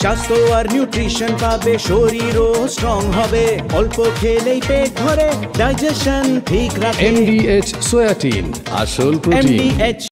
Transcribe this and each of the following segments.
স্বাস্থ্য আর নিউট্রিশন পাবে, শরীরও স্ট্রং হবে, অল্প খেলেই পেট ভরে ডাইজেশন ঠিক রাখে। MDH সোয়াটিন, আসল প্রোটিন। MDH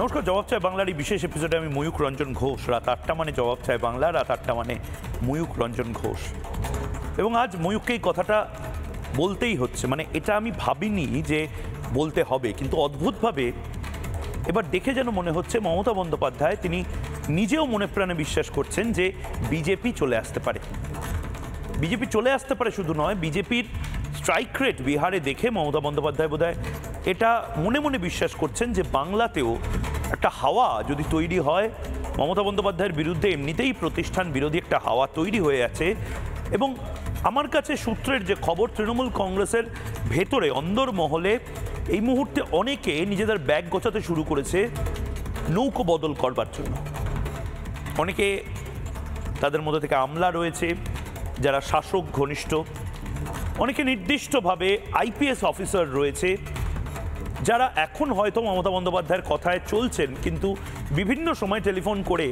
নমস্কার, জবাব চায় বাংলার এই বিশেষ এপিসোডে আমি ময়ূক রঞ্জন ঘোষ। রাত 8টা মানে জবাব চায় বাংলা, রাত 8টা মানে ময়ূক রঞ্জন ঘোষ। এবং আজ ময়ূককে এই কথাটা বলতেই হচ্ছে, মানে এটা আমি ভাবিনি যে বলতে হবে, কিন্তু অদ্ভুতভাবে এবার দেখে যেন মনে হচ্ছে মমতা বন্দ্যোপাধ্যায় তিনি নিজেও মনে প্রাণে বিশ্বাস করছেন যে বিজেপি চলে আসতে পারে। বিজেপি চলে আসতে পারে শুধু নয়, বিজেপির স্ট্রাইক রেট বিহারে দেখে মমতা বন্দ্যোপাধ্যায় বোধহয় এটা মনে মনে বিশ্বাস করছেন যে বাংলাতেও একটা হাওয়া যদি তৈরি হয়, মমতা বন্দ্যোপাধ্যায়ের বিরুদ্ধে এমনিতেই প্রতিষ্ঠান বিরোধী একটা হাওয়া তৈরি হয়ে আছে। এবং আমার কাছে সূত্রের যে খবর, তৃণমূল কংগ্রেসের ভেতরে অন্দর মহলে এই মুহূর্তে অনেকে নিজেদের ব্যাগ গোছাতে শুরু করেছে নৌকো বদল করবার জন্য। অনেকে, তাদের মধ্যে থেকে আমলা রয়েছে যারা শাসক ঘনিষ্ঠ, অনেকে নির্দিষ্টভাবে আইপিএস অফিসার রয়েছে যারা এখন হয়তো মমতা বন্দ্যোপাধ্যায়ের কথায় চলছেন, কিন্তু বিভিন্ন সময় টেলিফোন করে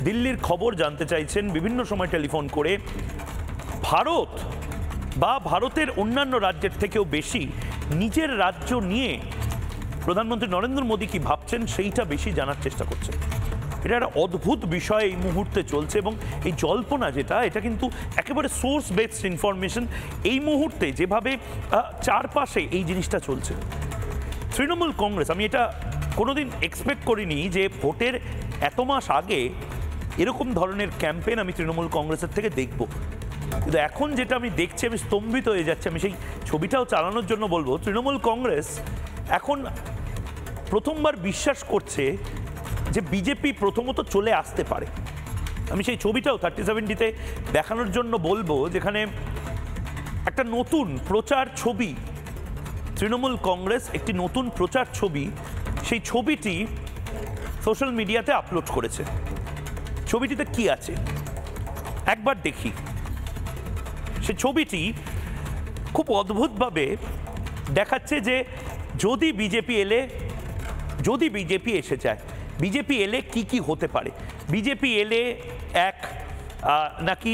দিল্লির খবর জানতে চাইছেন, বিভিন্ন সময় টেলিফোন করে ভারত বা ভারতের অন্যান্য রাজ্যের থেকেও বেশি নিজের রাজ্য নিয়ে প্রধানমন্ত্রী নরেন্দ্র মোদী কি ভাবছেন সেইটা বেশি জানার চেষ্টা করছেন। এটা একটা অদ্ভুত বিষয় এই মুহূর্তে চলছে, এবং এই জল্পনা যেটা, এটা কিন্তু একেবারে সোর্স বেসড ইনফরমেশন। এই মুহূর্তে যেভাবে চারপাশে এই জিনিসটা চলছে, তৃণমূল কংগ্রেস, আমি এটা কোনোদিন এক্সপেক্ট করিনি যে ভোটের এত মাস আগে এরকম ধরনের ক্যাম্পেইন আমি তৃণমূল কংগ্রেসের থেকে দেখব। কিন্তু এখন যেটা আমি দেখছি আমি স্তম্ভিত হয়ে যাচ্ছি। আমি সেই ছবিটাও চালানোর জন্য বলবো, তৃণমূল কংগ্রেস এখন প্রথমবার বিশ্বাস করছে যে বিজেপি প্রথমত চলে আসতে পারে। আমি সেই ছবিটাও 3070-তে দেখানোর জন্য বলবো, যেখানে একটা নতুন প্রচার ছবি, তৃণমূল কংগ্রেস একটি নতুন প্রচার ছবি, সেই ছবিটি সোশ্যাল মিডিয়াতে আপলোড করেছে। ছবিটিতে কি আছে একবার দেখি। সে ছবিটি খুব অদ্ভুতভাবে দেখাচ্ছে যে যদি বিজেপি এসে যায়, বিজেপি এলে কি কি হতে পারে। বিজেপি এলে নাকি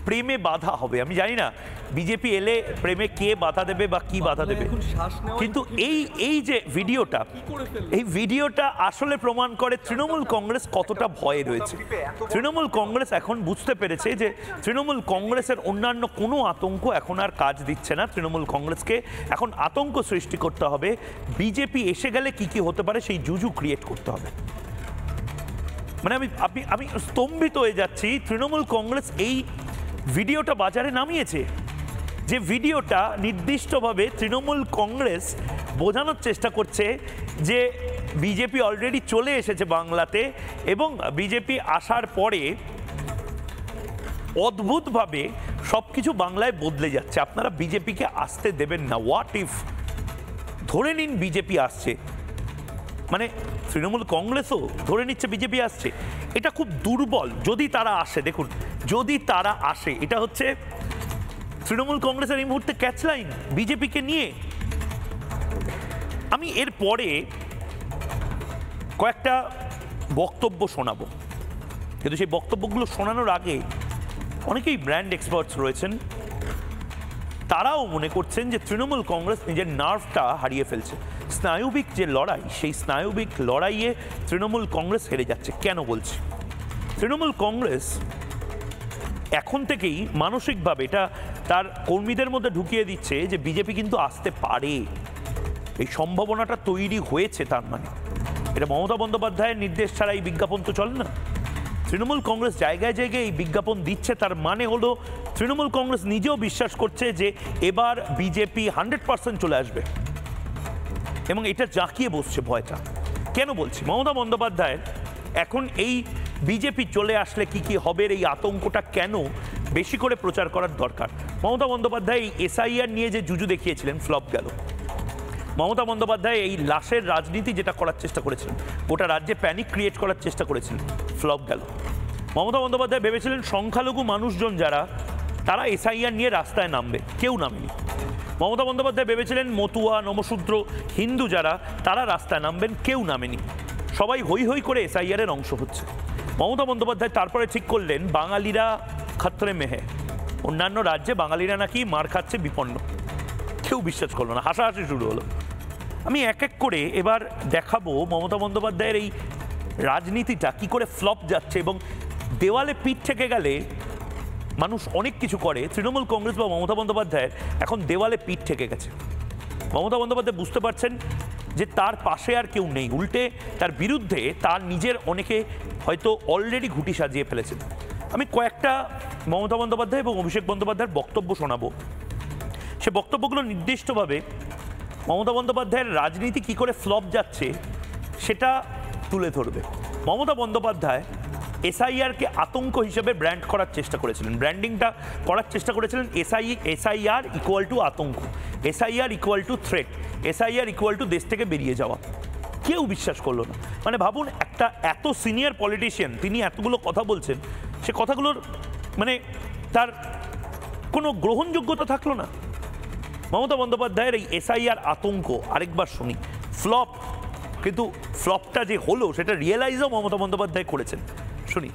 প্রেমে বাধা হবে, আমি জানি না বিজেপি এলে প্রেমে কে বাধা দেবে বা কি বাধা দেবে, কিন্তু এই যে ভিডিওটা, এই ভিডিওটা আসলে প্রমাণ করে তৃণমূল কংগ্রেস কতটা ভয়ে রয়েছে। তৃণমূল কংগ্রেস এখন বুঝতে পেরেছে যে তৃণমূল কংগ্রেসের অন্যান্য কোনো আতঙ্ক এখন আর কাজ দিচ্ছে না। তৃণমূল কংগ্রেসকে এখন আতঙ্ক সৃষ্টি করতে হবে, বিজেপি এসে গেলে কি কি হতে পারে সেই জুজু ক্রিয়েট করতে হবে। মানে আমি স্তম্ভিত হয়ে যাচ্ছি। তৃণমূল কংগ্রেস এই ভিডিওটা বাজারে নামিয়েছে, যে ভিডিওটা নির্দিষ্টভাবে তৃণমূল কংগ্রেস বোঝানোর চেষ্টা করছে যে বিজেপি অলরেডি চলে এসেছে বাংলাতে, এবং বিজেপি আসার পরে অদ্ভুতভাবে সব কিছু বাংলায় বদলে যাচ্ছে। আপনারা বিজেপিকে আসতে দেবেন না। হোয়াট ইফ, ধরে নিন বিজেপি আসছে, মানে তৃণমূল কংগ্রেসও ধরে নিচ্ছে বিজেপি আসছে, এটা খুব দুর্বল। যদি তারা আসে, দেখুন, যদি তারা আসে, এটা হচ্ছে তৃণমূল কংগ্রেসের এই মুহূর্তে ক্যাচলাইন বিজেপিকে নিয়ে। আমি এর পরে কয়েকটা বক্তব্য শোনাবো, কিন্তু সেই বক্তব্যগুলো শোনানোর আগে অনেকেই ব্র্যান্ড এক্সপার্টস রয়েছেন, তারাও মনে করছেন যে তৃণমূল কংগ্রেস নিজের নার্ভটা হারিয়ে ফেলছে। স্নায়ুবিক যে লড়াই, সেই স্নায়ুবিক লড়াইয়ে তৃণমূল কংগ্রেস হেরে যাচ্ছে। কেন বলছি? তৃণমূল কংগ্রেস এখন থেকেই মানসিকভাবে এটা তার কর্মীদের মধ্যে ঢুকিয়ে দিচ্ছে যে বিজেপি কিন্তু আসতে পারে, এই সম্ভাবনাটা তৈরি হয়েছে। তার মানে এটা মমতা বন্দ্যোপাধ্যায়ের নির্দেশ ছাড়া এই বিজ্ঞাপন তো চলে না। তৃণমূল কংগ্রেস জায়গায় জায়গায় এই বিজ্ঞাপন দিচ্ছে, তার মানে হলো তৃণমূল কংগ্রেস নিজেও বিশ্বাস করছে যে এবার বিজেপি 100% চলে আসবে, এবং এটা জাঁকিয়ে বসছে ভয়টা। কেন বলছি? মমতা বন্দ্যোপাধ্যায়ের এখন এই বিজেপি চলে আসলে কি কি হবে এই আতঙ্কটা কেন বেশি করে প্রচার করার দরকার? মমতা বন্দ্যোপাধ্যায় এই এসআইআর নিয়ে যে জুজু দেখিয়েছিলেন, ফ্লপ গেল। মমতা বন্দ্যোপাধ্যায় এই লাশের রাজনীতি যেটা করার চেষ্টা করেছিলেন, গোটা রাজ্যে প্যানিক ক্রিয়েট করার চেষ্টা করেছিলেন, ফ্লপ গেল। মমতা বন্দ্যোপাধ্যায় ভেবেছিলেন সংখ্যালঘু মানুষজন যারা, তারা এসআইআর নিয়ে রাস্তায় নামবে, কেউ নামেনি। মমতা বন্দ্যোপাধ্যায় ভেবেছিলেন মতুয়া, নমশূদ্র, হিন্দু যারা, তারা রাস্তায় নামবেন, কেউ নামেনি। সবাই হই হই করে এসআইআরের অংশ হচ্ছে। মমতা বন্দ্যোপাধ্যায় তারপরে ঠিক করলেন বাঙালিরা খাত্রে মেহে, অন্যান্য রাজ্যে বাঙালিরা নাকি মার খাচ্ছে, বিপন্ন। কেউ বিশ্বাস করলো না, হাসাহাসি শুরু হলো। আমি এক এক করে এবার দেখাবো মমতা বন্দ্যোপাধ্যায়ের এই রাজনীতিটা কি করে ফ্লপ যাচ্ছে, এবং দেওয়ালে পিঠ থেকে গেলে মানুষ অনেক কিছু করে। তৃণমূল কংগ্রেস বা মমতা বন্দ্যোপাধ্যায়ের এখন দেওয়ালে পিঠ থেকে গেছে। মমতা বন্দ্যোপাধ্যায় বুঝতে পারছেন যে তার পাশে আর কেউ নেই, উল্টে তার বিরুদ্ধে তার নিজের অনেকে হয়তো অলরেডি ঘুঁটি সাজিয়ে ফেলেছেন। আমি কয়েকটা মমতা বন্দ্যোপাধ্যায় এবং অভিষেক বন্দ্যোপাধ্যায়ের বক্তব্য শোনাবো। সে বক্তব্যগুলো নির্দিষ্টভাবে মমতা বন্দ্যোপাধ্যায়ের রাজনীতি কি করে ফ্লপ যাচ্ছে সেটা তুলে ধরবে। মমতা বন্দ্যোপাধ্যায় এসআইআরকে আতঙ্ক হিসেবে ব্র্যান্ড করার চেষ্টা করেছিলেন, ব্র্যান্ডিংটা করার চেষ্টা করেছিলেন। এসআইআর ইকুয়াল টু আতঙ্ক, SIR equal to threat, SIR equal to দেশ থেকে বেরিয়ে যাওয়া। কেউ বিশ্বাস করলো না। মানে ভাবুন, একটা এত সিনিয়র পলিটিশিয়ান, তিনি এতগুলো কথা বলছেন, সে কথাগুলোর মানে তার কোনো গ্রহণযোগ্যতা থাকলো না। মমতা বন্দ্যোপাধ্যায়ের এই এসআইআর আতঙ্ক আরেকবার শুনি, ফ্লপ, কিন্তু ফ্লপটা যে হলো সেটা রিয়েলাইজও মমতা বন্দ্যোপাধ্যায় করেছেন। শুনি।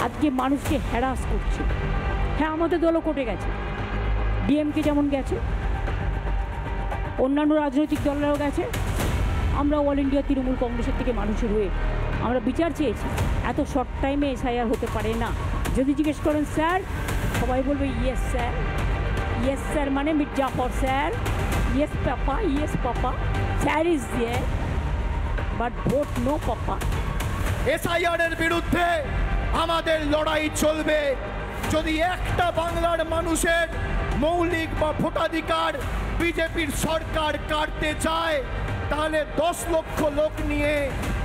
আজকে মানুষকে হ্যারাস করছে। হ্যাঁ, আমাদের দলও কোর্টে গেছে, ডিএমকে যেমন গেছে, অন্যান্য রাজনৈতিক দলেরাও গেছে। আমরা অল ইন্ডিয়া তৃণমূল কংগ্রেসের থেকে মানুষের হয়ে আমরা বিচার চেয়েছি। এত শর্ট টাইমে এসআইআর হতে পারে না। যদি জিজ্ঞেস করেন স্যার, সবাই বলবে ইয়েস স্যার, ইয়েস স্যার মানে Mir Jafar sir, yes papa, yes papa, sir is there but vote no papa. এসআইআরের বিরুদ্ধে আমাদের লড়াই চলবে। যদি একটা বাংলার মানুষের মৌলিক বা ভোটাধিকার বিজেপির সরকার কাটতে চায়, তাহলে 10 লক্ষ লোক নিয়ে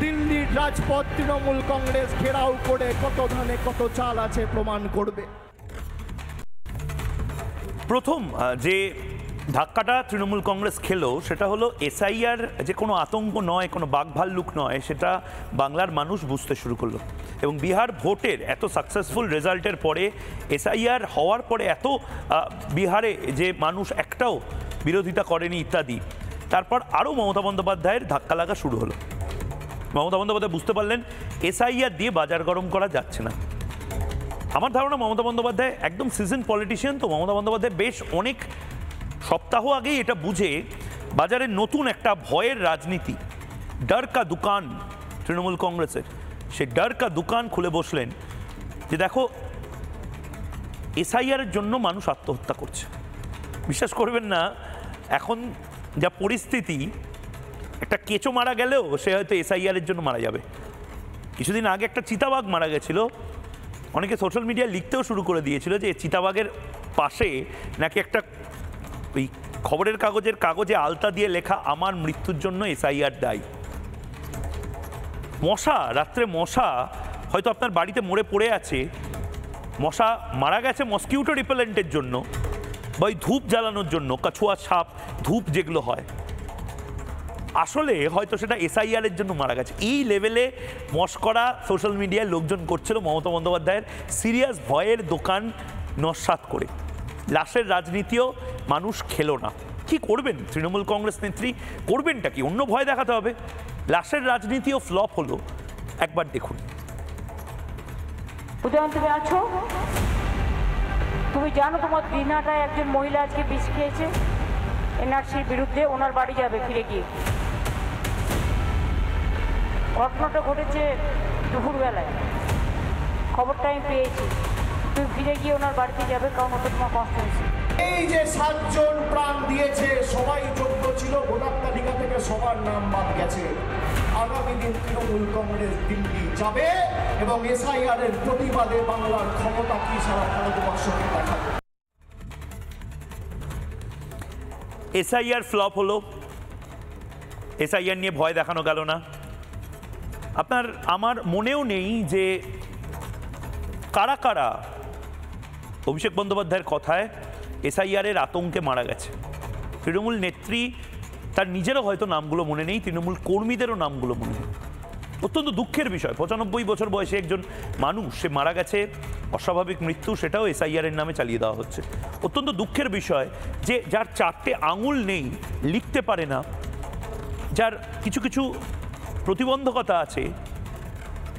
দিল্লির রাজপথ তৃণমূল কংগ্রেস ঘেরাও করে কত ধানে কত চাল আছে প্রমাণ করবে। প্রথম যে ধাক্কাটা তৃণমূল কংগ্রেস খেলো সেটা হলো এসআইআর যে কোনো আতঙ্ক নয়, কোনো বাঘভাল্লুক নয়, সেটা বাংলার মানুষ বুঝতে শুরু করলো। এবং বিহার ভোটের এত সাকসেসফুল রেজাল্টের পরে, এসআইআর হওয়ার পরে এত বিহারে যে মানুষ একটাও বিরোধিতা করেনি ইত্যাদি, তারপর আরও মমতা বন্দ্যোপাধ্যায়ের ধাক্কা লাগা শুরু হলো। মমতা বন্দ্যোপাধ্যায় বুঝতে পারলেন এসআইআর দিয়ে বাজার গরম করা যাচ্ছে না। আমার ধারণা মমতা বন্দ্যোপাধ্যায় একদম সিজন পলিটিশিয়ান, তো মমতা বন্দ্যোপাধ্যায় বেশ অনেক সপ্তাহ আগেই এটা বুঝে বাজারে নতুন একটা ভয়ের রাজনীতি, ডর কা দোকান তৃণমূল কংগ্রেসের, সে ডর কা দোকান খুলে বসলেন যে দেখো এসআইআরের জন্য মানুষ আত্মহত্যা করছে। বিশ্বাস করবেন না, এখন যা পরিস্থিতি, একটা কেঁচো মারা গেলেও সে হয়তো এসআইআরের জন্য মারা যাবে। কিছুদিন আগে একটা চিতাবাঘ মারা গেছিল, অনেকে সোশ্যাল মিডিয়ায় লিখতেও শুরু করে দিয়েছিল যে চিতাবাঘের পাশে নাকি একটা ওই খবরের কাগজে আলতা দিয়ে লেখা আমার মৃত্যুর জন্য এসআইআর দায়ী। মশা, রাত্রে মশা হয়তো আপনার বাড়িতে মরে পড়ে আছে, মশা মারা গেছে মসকিউটো রিপেলেন্টের জন্য বা ওই ধূপ জ্বালানোর জন্য, কাছুয়া সাপ ধূপ যেগুলো হয়, আসলে হয়তো সেটা এসআইআরের জন্য মারা গেছে। এই লেভেলে মস্করা সোশ্যাল মিডিয়ায় লোকজন করছিল মমতা বন্দ্যোপাধ্যায়ের সিরিয়াস ভয়ের দোকান নস্যাৎ করে। লাশের রাজনীতিও মানুষ খেলো না। কি করবেন তৃণমূল কংগ্রেস নেত্রী, করবেনটা কি? অন্য ভয় দেখাতে হবে। লাশের রাজনীতিও ফ্লপ হলো, একবার দেখুন। উদয়ন, তুমি আছো? তুমি জানো তোমার দিনাটায় একজন মহিলা আজকে বিষ খেয়েছে এনআরসির বিরুদ্ধে, ওনার বাড়ি যাবে ফিরে গিয়ে। ঘটনাটা ঘটেছে দুপুরবেলায়, খবরটা আমি পেয়েছি। তুমি ফিরে গিয়ে ওনার বাড়িতে যাবে, কারণ ওটা তোমার কনস্টিটিউয়েন্সি। এই যে 7 জন প্রাণ দিয়েছে, সবাই যোগ্য ছিল, ভোটার তালিকা থেকে সবার নাম বাদ গেছে। আগামী দিন তৃণমূল কংগ্রেস দিল্লি যাবে এবং এসআইআর এর প্রতিবাদে বাংলার ক্ষমতা কি সারা ভারতবর্ষকে দেখাবে। এসআইআর ফ্লপ হলো, এসআইআর নিয়ে ভয় দেখানো গেল না। আমার মনেও নেই যে কারা কারা অভিষেক বন্দ্যোপাধ্যায়ের কথায় এসআইআরের আতঙ্কে মারা গেছে। তৃণমূল নেত্রী তার নিজেরও হয়তো নামগুলো মনে নেই, তৃণমূল কর্মীদেরও নামগুলো মনে নেই। অত্যন্ত দুঃখের বিষয়, 95 বছর বয়সে একজন মানুষ সে মারা গেছে, অস্বাভাবিক মৃত্যু, সেটাও এসআইআরের নামে চালিয়ে দেওয়া হচ্ছে। অত্যন্ত দুঃখের বিষয় যে যার 4টে আঙুল নেই, লিখতে পারে না, যার কিছু কিছু প্রতিবন্ধকতা আছে,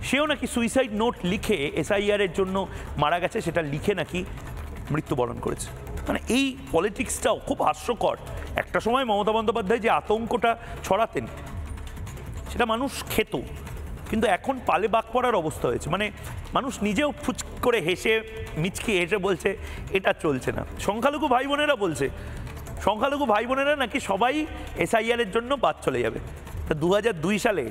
সেও নাকি সুইসাইড নোট লিখে এসআইআরের জন্য মারা গেছে, সেটা লিখে নাকি মৃত্যুবরণ করেছে। মানে এই পলিটিক্সটাও খুব হাস্যকর। একটা সময় মমতা বন্দ্যোপাধ্যায় যে আতঙ্কটা ছড়াতেন সেটা মানুষ খেত, কিন্তু এখন পালে বাক পড়ার অবস্থা হয়েছে। মানে মানুষ নিজেও ফুচ করে হেসে মিচকি হেসে বলছে এটা চলছে না। সংখ্যালঘু ভাই বোনেরা বলছে, সংখ্যালঘু ভাই বোনেরা নাকি সবাই এসআইআরের জন্য বাদ চলে যাবে। তা 2002 সালে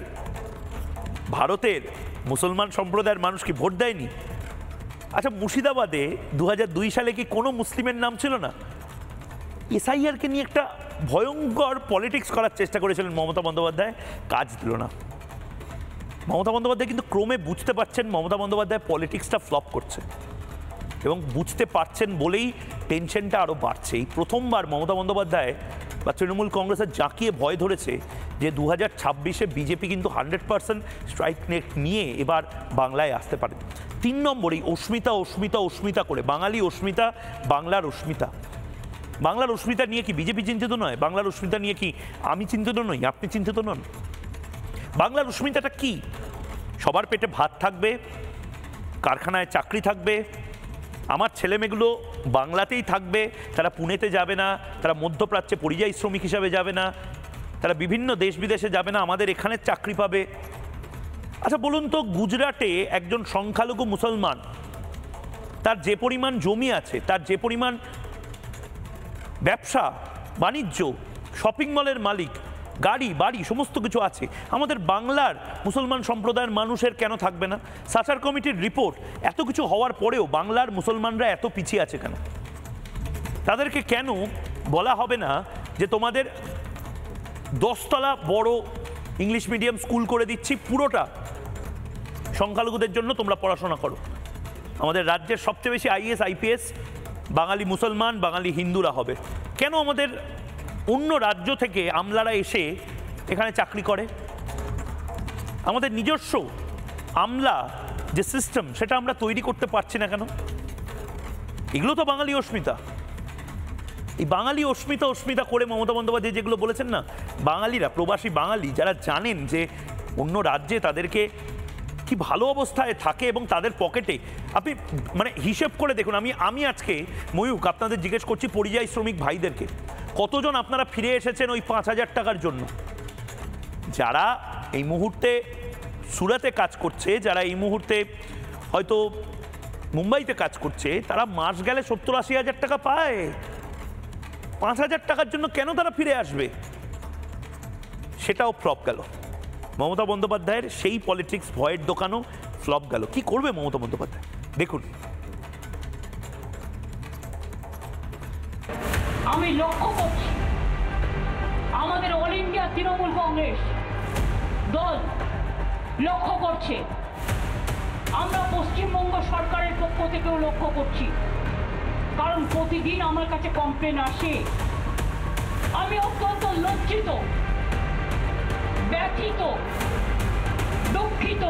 ভারতের মুসলমান সম্প্রদায়ের মানুষ কি ভোট দেয়নি? আচ্ছা, মুর্শিদাবাদে 2002 সালে কি কোনো মুসলিমের নাম ছিল না? এসআইআরকে নিয়ে একটা ভয়ঙ্কর পলিটিক্স করার চেষ্টা করেছিলেন মমতা বন্দ্যোপাধ্যায়, কাজ দিল না। মমতা বন্দ্যোপাধ্যায় কিন্তু ক্রমে বুঝতে পারছেন মমতা বন্দ্যোপাধ্যায় পলিটিক্সটা ফ্লপ করছে, এবং বুঝতে পারছেন বলেই টেনশনটা আরও বাড়ছে। এই প্রথমবার মমতা বন্দ্যোপাধ্যায় বা তৃণমূল কংগ্রেসের জাঁকিয়ে ভয় ধরেছে যে 2026-এ বিজেপি কিন্তু 100% স্ট্রাইক নেট নিয়ে এবার বাংলায় আসতে পারে। 3 নম্বরেই অস্মিতা অস্মিতা অস্মিতা করে, বাঙালি অস্মিতা, বাংলার অস্মিতা। বাংলার অস্মিতা নিয়ে কি বিজেপি চিন্তিত নয়? বাংলার অস্মিতা নিয়ে কি আমি চিন্তিত নই? আপনি চিন্তিত নন? বাংলার অস্মিতাটা কি? সবার পেটে ভাত থাকবে, কারখানায় চাকরি থাকবে, আমার ছেলেমেয়েগুলো বাংলাতেই থাকবে, তারা পুনেতে যাবে না, তারা মধ্যপ্রাচ্যে পরিযায়ী শ্রমিক হিসাবে যাবে না, তারা বিভিন্ন দেশ বিদেশে যাবে না, আমাদের এখানে চাকরি পাবে। আচ্ছা বলুন তো, গুজরাটে একজন সংখ্যালঘু মুসলমান, তার যে পরিমাণ জমি আছে, তার যে পরিমাণ ব্যবসা বাণিজ্য, শপিং মলের মালিক, গাড়ি বাড়ি সমস্ত কিছু আছে, আমাদের বাংলার মুসলমান সম্প্রদায়ের মানুষের কেন থাকবে না? সাচার কমিটির রিপোর্ট, এত কিছু হওয়ার পরেও বাংলার মুসলমানরা এত পিছিয়ে আছে কেন? তাদেরকে কেন বলা হবে না যে তোমাদের 10 তলা বড় ইংলিশ মিডিয়াম স্কুল করে দিচ্ছি, পুরোটা সংখ্যালঘুদের জন্য তোমরা পড়াশোনা করো? আমাদের রাজ্যের সবচেয়ে বেশি আইএস আইপিএস বাঙালি মুসলমান, বাঙালি হিন্দুরা হবে। কেন আমাদের অন্য রাজ্য থেকে আমলারা এসে এখানে চাকরি করে? আমাদের নিজস্ব আমলা যে সিস্টেম, সেটা আমরা তৈরি করতে পারছি না কেন? এগুলো তো বাঙালি অস্মিতা। এই বাঙালি অস্মিতা করে মমতা বন্দ্যোপাধ্যায় যেগুলো বলেছেন না, বাঙালিরা, প্রবাসী বাঙালি যারা জানেন যে অন্য রাজ্যে তাদেরকে কি ভালো অবস্থায় থাকে এবং তাদের পকেটে, আপনি মানে হিসেব করে দেখুন। আমি আজকে ময়ূক আপনাদের জিজ্ঞেস করছি, পরিযায়ী শ্রমিক ভাইদেরকে কতজন আপনারা ফিরে এসেছেন ওই 5,000 টাকার জন্য? যারা এই মুহূর্তে সুরাতে কাজ করছে, যারা এই মুহূর্তে হয়তো মুম্বাইতে কাজ করছে, তারা মাস গেলে 70-80 হাজার টাকা পায়। 5,000 টাকার জন্য কেন তারা ফিরে আসবে? সেটাও ফ্লপ গেল। মমতা বন্দ্যোপাধ্যায়ের সেই পলিটিক্স ভয়ের দোকানও ফ্লপ গেল। কি করবে মমতা বন্দ্যোপাধ্যায় দেখুন। আমি লক্ষ্য করছি আমাদের অল ইন্ডিয়া তৃণমূল কংগ্রেস দল লক্ষ্য করছে, আমরা পশ্চিমবঙ্গ সরকারের পক্ষ থেকেও লক্ষ্য করছি, কারণ প্রতিদিন আমার কাছে কমপ্লেন আসে। আমি অত্যন্ত লজ্জিত, ব্যথিত, দুঃখিত,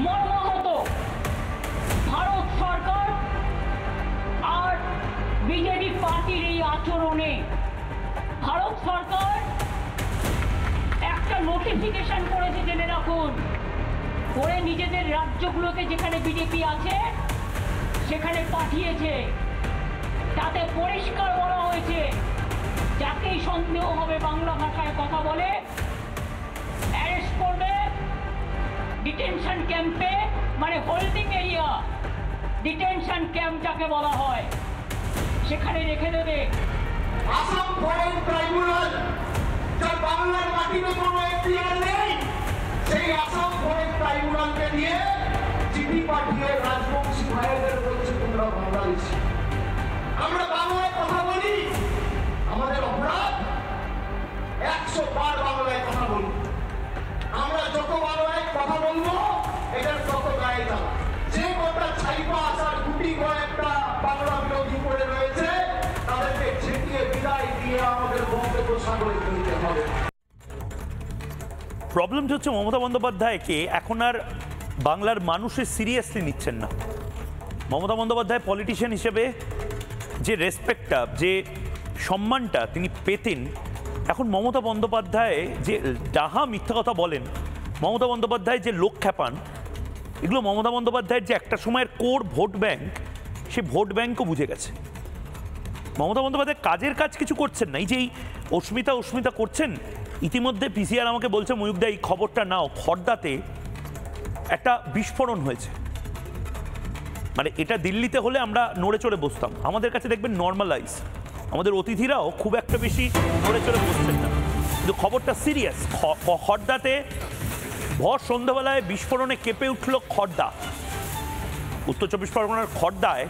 মর্মাহত। ভারত সরকার আর বিজেপি পার্টির এই আচরণে ভারত সরকার একটা নোটিফিকেশন করেছে, জেনে রাখুন, করে নিজেদের রাজ্যগুলোতে যেখানে বিজেপি আছে সেখানে পাঠিয়েছে। তাতে পরিষ্কার বলা হয়েছে, যাকেই সন্দেহ হবে বাংলা ভাষায় কথা বলে অ্যারেস্ট করবে, ডিটেনশন ক্যাম্পে, মানে হোল্ডিং এরিয়া, ডিটেনশন ক্যাম্প যাকে বলা হয়, সেখানে রেখে দেবে। আসাম ফরেন ট্রাইব্যুনাল, যার বাংলার মাটিতে কোনো এখতিয়ার নেই, সেই আসাম ফরেন ট্রাইব্যুনালকে দিয়ে চিঠি পাঠিয়ে রাজবংশী ভাইদের বলছে তোমরা বাংলাদেশী। আমরা বাংলায় কথা বলি, আমাদের অপরাধ 100 100 বার বাংলায় কথা বলবো। আমরা যত বাংলায় কথা বলবো এটার তত গায়ে যাবে। যে কটা ছাইপা আসার গুটি কয়েকটা বাংলা বিরোধী পড়ে রয়েছে তাদেরকে ঝেঁটিয়ে বিদায় দিয়ে আমাদের বঙ্গোপসাগরে ফেলতে হবে। প্রবলেমটা হচ্ছে মমতা বন্দ্যোপাধ্যায়কে এখন আর বাংলার মানুষের সিরিয়াসলি নিচ্ছেন না। মমতা বন্দ্যোপাধ্যায় পলিটিশিয়ান হিসেবে যে রেসপেক্টটা, যে সম্মানটা তিনি পেতেন, এখন মমতা বন্দ্যোপাধ্যায় যে ডাহা মিথ্যা কথা বলেন, মমতা বন্দ্যোপাধ্যায় যে লোক খ্যাপান, এগুলো মমতা বন্দ্যোপাধ্যায়ের যে একটা সময়ের কোর ভোট ব্যাংক, সে ভোট ব্যাংকও বুঝে গেছে। মমতা বন্দ্যোপাধ্যায় কাজের কাজ কিছু করছেন না। এই যে এই অস্মিতা করছেন, ইতিমধ্যে পিসিআর আমাকে বলছে, ময়ূকদা এই খবরটা নাও, খড়দাতে একটা বিস্ফোরণ হয়েছে। মানে এটা দিল্লিতে হলে আমরা নড়ে চড়ে বসতাম, আমাদের কাছে দেখবেন নর্মালাইজ, আমাদের অতিথিরাও খুব একটা বেশি নড়ে চড়ে বসছেন না, কিন্তু খবরটা সিরিয়াস। খড়দাতে ভর সন্ধ্যাবেলায় বিস্ফোরণে কেঁপে উঠল খড়দা। উত্তর চব্বিশ পরগনার খড়দায়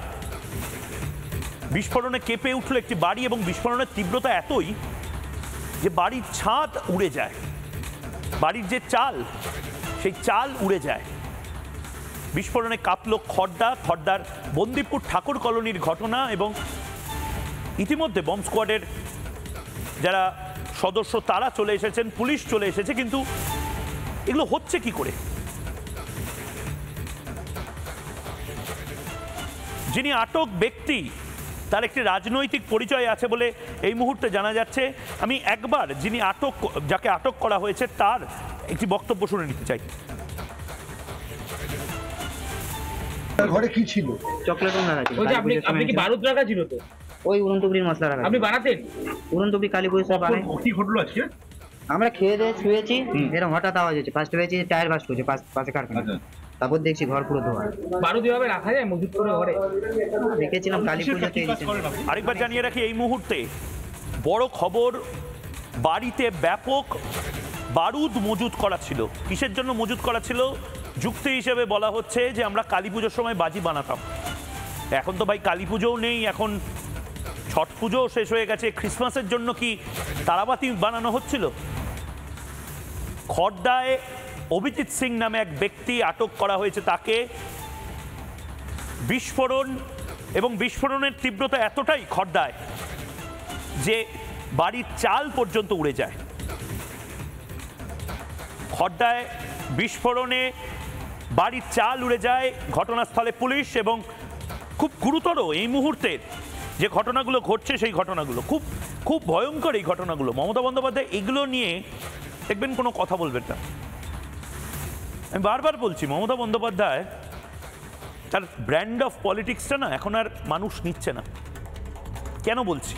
বিস্ফোরণে কেঁপে উঠল একটি বাড়ি, এবং বিস্ফোরণের তীব্রতা এতই যে বাড়ির ছাদ উড়ে যায়, বাড়ির যে চাল সেই চাল উড়ে যায়। বিস্ফোরণে কাঁপল খড়দার বন্দিপুর ঠাকুর কলোনির ঘটনা, এবং ইতিমধ্যে বম্ব স্কোয়াডের যারা সদস্য তারা চলে এসেছেন, পুলিশ চলে এসেছে, কিন্তু এগুলো হচ্ছে কি করে? যিনি আটক ব্যক্তি তার একটি রাজনৈতিক পরিচয় আছে বলে এই মুহূর্তে জানা যাচ্ছে। আমি একবার যাকে আটক করা হয়েছে তার একটি বক্তব্য শুনে নিতে চাই। ঘরে কি ছিল? চকলেট রাখা ছিল। ওই যে আপনি কি বারুদ রাখা ছিল? তো ওই উড়নতুবড়ির মশলা রাখা। আপনি বানাতেন? উড়নতুবড়ি কালী পুজো সব বানাই। কি ঘটলো আজকে? আমরা খেয়ে দিয়ে শুয়েছি, এরকম হঠাৎ আওয়াজ হচ্ছে। ফার্স্ট পেয়েছি টায়ার বাস্ট হচ্ছে পাশে কারখানা, তারপর দেখছি ঘর পুরো ধোয়া। বারুদ এভাবে রাখা যায় মজুত করে ঘরে? দেখেছিলাম কালী পুজোতে। আরেকবার জানিয়ে রাখি, এই মুহূর্তে বড় খবর, বাড়িতে ব্যাপক বারুদ মজুত করা ছিল। কিসের জন্য মজুত করা ছিল? যুক্তি হিসেবে বলা হচ্ছে যে আমরা কালী পুজোর সময় বাজি বানাতাম। এখন তো ভাই কালী পুজোও নেই, এখন ছট পুজোও শেষ হয়ে গেছে, ক্রিসমাসের জন্য কি তারাবাতি বানানো হচ্ছিল? খড়দায় অভিজিৎ সিং নামে এক ব্যক্তি আটক করা হয়েছে, তাকে বিস্ফোরণ, এবং বিস্ফোরণের তীব্রতা এতটাই খড়দায় যে বাড়ির চাল পর্যন্ত উড়ে যায়। খড়দায় বিস্ফোরণে বাড়ির চাল উড়ে যায়, ঘটনাস্থলে পুলিশ, এবং খুব গুরুতর এই মুহূর্তে যে ঘটনাগুলো ঘটছে সেই ঘটনাগুলো খুব খুব ভয়ঙ্কর। এই ঘটনাগুলো মমতা বন্দ্যোপাধ্যায় এগুলো নিয়ে দেখবেন কোনো কথা বলবেন না। আমি বারবার বলছি, মমতা বন্দ্যোপাধ্যায় তার ব্র্যান্ড অফ পলিটিক্সটা না এখন আর মানুষ নিচ্ছে না। কেন বলছি?